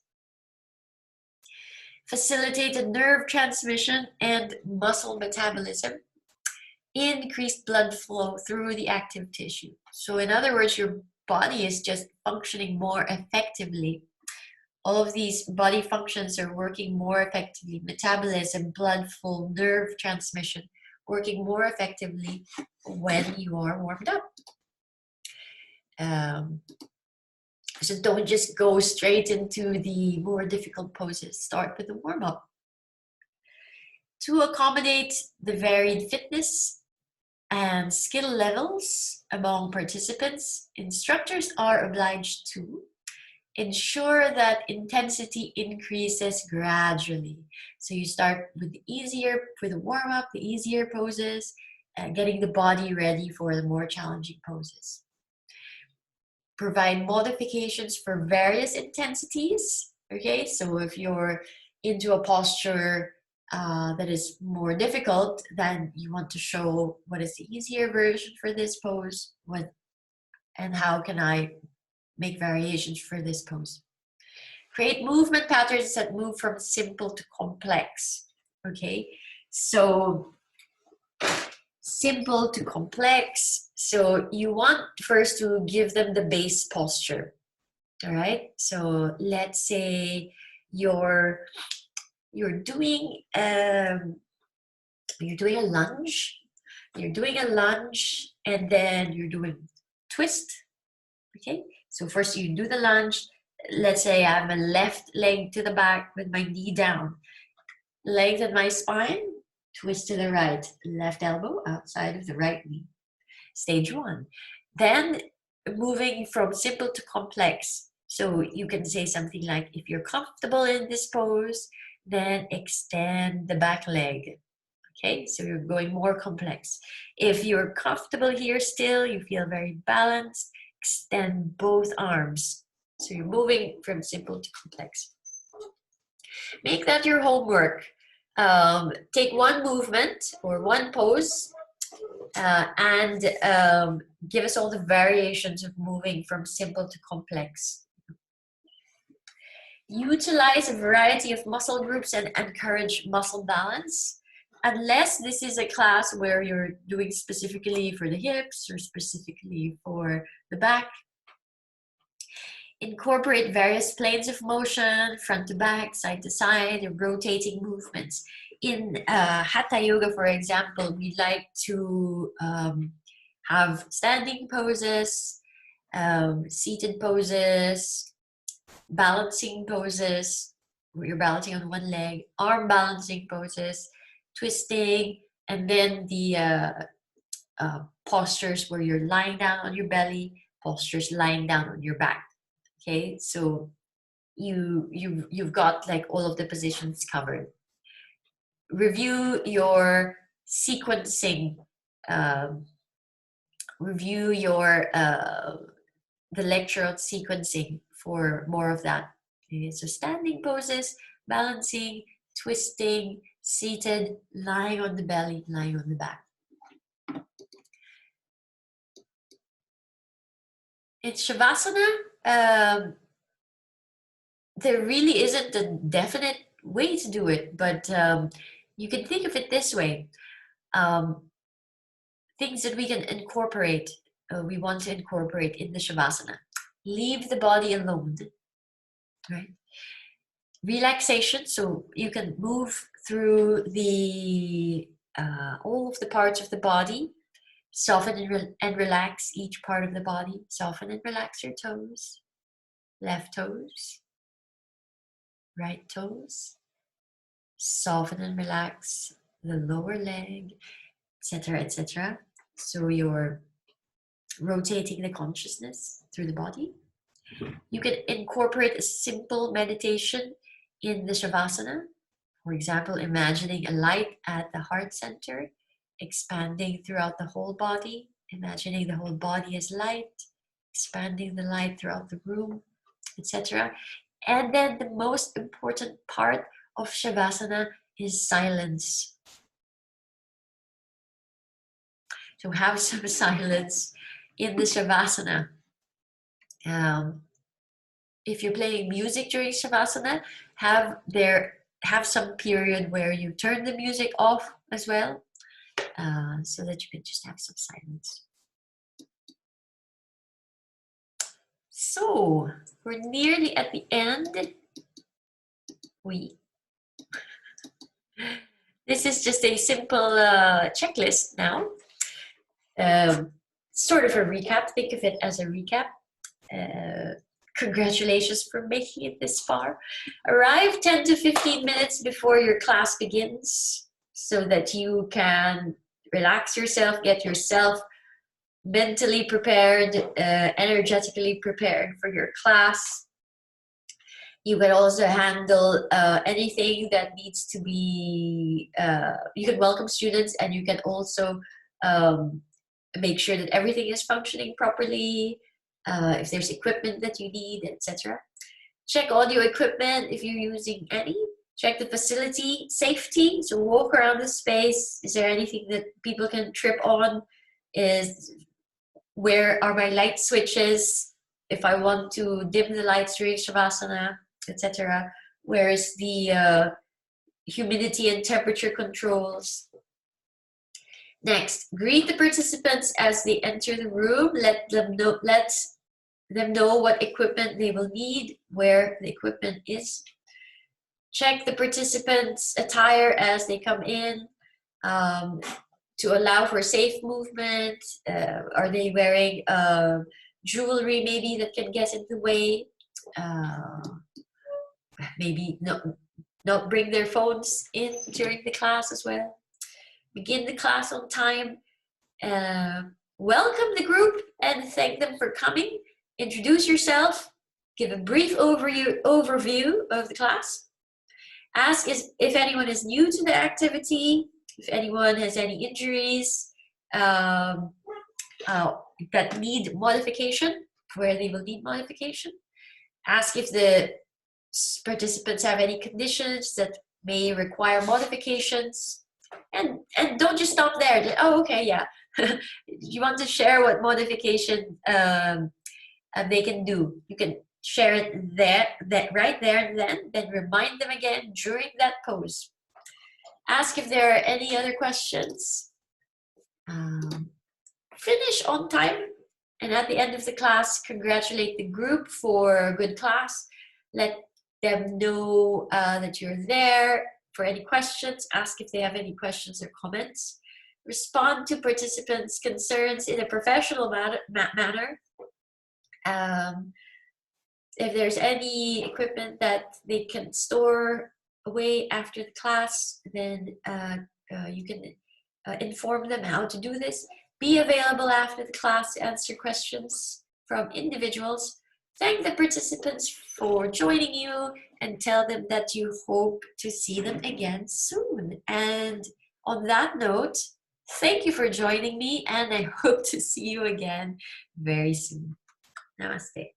Facilitated nerve transmission and muscle metabolism. Increased blood flow through the active tissue. So in other words, your body is just functioning more effectively. All of these body functions are working more effectively. Metabolism, blood flow, nerve transmission, working more effectively when you are warmed up. So don't just go straight into the more difficult poses. Start with the warm-up. To accommodate the varied fitness and skill levels among participants, instructors are obliged to ensure that intensity increases gradually. So you start with the warm-up, the easier poses, and getting the body ready for the more challenging poses. Provide modifications for various intensities. Okay, so if you're into a posture that is more difficult, then you want to show what is the easier version for this pose, and how can I make variations for this pose. Create movement patterns that move from simple to complex. Okay, so simple to complex. So you want first to give them the base posture. All right, so let's say you're doing a lunge. You're doing a lunge and then you're doing twist. Okay, so first you do the lunge. Let's say I have a left leg to the back with my knee down. Lengthen my spine, twist to the right. Left elbow outside of the right knee. Stage 1. Then moving from simple to complex. So you can say something like, if you're comfortable in this pose, then extend the back leg. Okay, so you're going more complex. If you're comfortable here still, you feel very balanced, extend both arms. So you're moving from simple to complex. Make that your homework. Take one movement or one pose and give us all the variations of moving from simple to complex. Utilize a variety of muscle groups and encourage muscle balance. Unless this is a class where you're doing specifically for the hips or specifically for the back. Incorporate various planes of motion, front to back, side to side, and rotating movements. In Hatha Yoga, for example, we like to have standing poses, seated poses, balancing poses, where you're balancing on one leg, arm balancing poses, twisting, and then the postures where you're lying down on your belly, postures lying down on your back. Okay, so you've got like all of the positions covered. Review your sequencing. Review your the lecture on sequencing for more of that. Okay, so standing poses, balancing, twisting, seated, lying on the belly, lying on the back. In Shavasana, there really isn't a definite way to do it, but you can think of it this way. Things that we can incorporate, we want to incorporate in the Shavasana. Leave the body alone, right? Relaxation, so you can move through the all of the parts of the body. Soften and relax each part of the body. Soften and relax your toes. Left toes. Right toes. Soften and relax the lower leg, etc., etc. So you're rotating the consciousness through the body. You can incorporate a simple meditation in the Shavasana. For example, imagining a light at the heart center, expanding throughout the whole body, imagining the whole body as light, expanding the light throughout the room, etc. And then the most important part of Shavasana is silence. So have some silence in the Shavasana. If you're playing music during Shavasana, have some period where you turn the music off as well, so that you can just have some silence. So we're nearly at the end. This is just a simple checklist now. Sort of a recap. Think of it as a recap. Congratulations for making it this far. Arrive 10 to 15 minutes before your class begins so that you can relax yourself, get yourself mentally prepared, energetically prepared for your class. You can also handle anything that needs to be, you can welcome students, and you can also make sure that everything is functioning properly, if there's equipment that you need, etc. Check audio equipment if you're using any. Check the facility safety, so walk around the space. Is there anything that people can trip on? Where are my light switches if I want to dim the lights during Shavasana, etc. Where is the humidity and temperature controls? Next, greet the participants as they enter the room. Let them know what equipment they will need, where the equipment is. Check the participants' attire as they come in to allow for safe movement. Are they wearing jewelry maybe that can get in the way? Maybe not bring their phones in during the class as well. Begin the class on time. Welcome the group and thank them for coming. Introduce yourself. Give a brief overview of the class. Ask if anyone is new to the activity, if anyone has any injuries that need modification, where they will need modification. Ask if the participants have any conditions that may require modifications. And don't just stop there. Oh, okay, yeah. You want to share what modification they can do. You can share it right there and then remind them again during that pose. Ask if there are any other questions. Finish on time, and at the end of the class, congratulate the group for a good class. Let them know that you're there for any questions. Ask if they have any questions or comments. Respond to participants' concerns in a professional manner. If there's any equipment that they can store away after the class, then you can inform them how to do this. Be available after the class to answer questions from individuals. Thank the participants for joining you and tell them that you hope to see them again soon. And on that note, thank you for joining me, and I hope to see you again very soon. Namaste.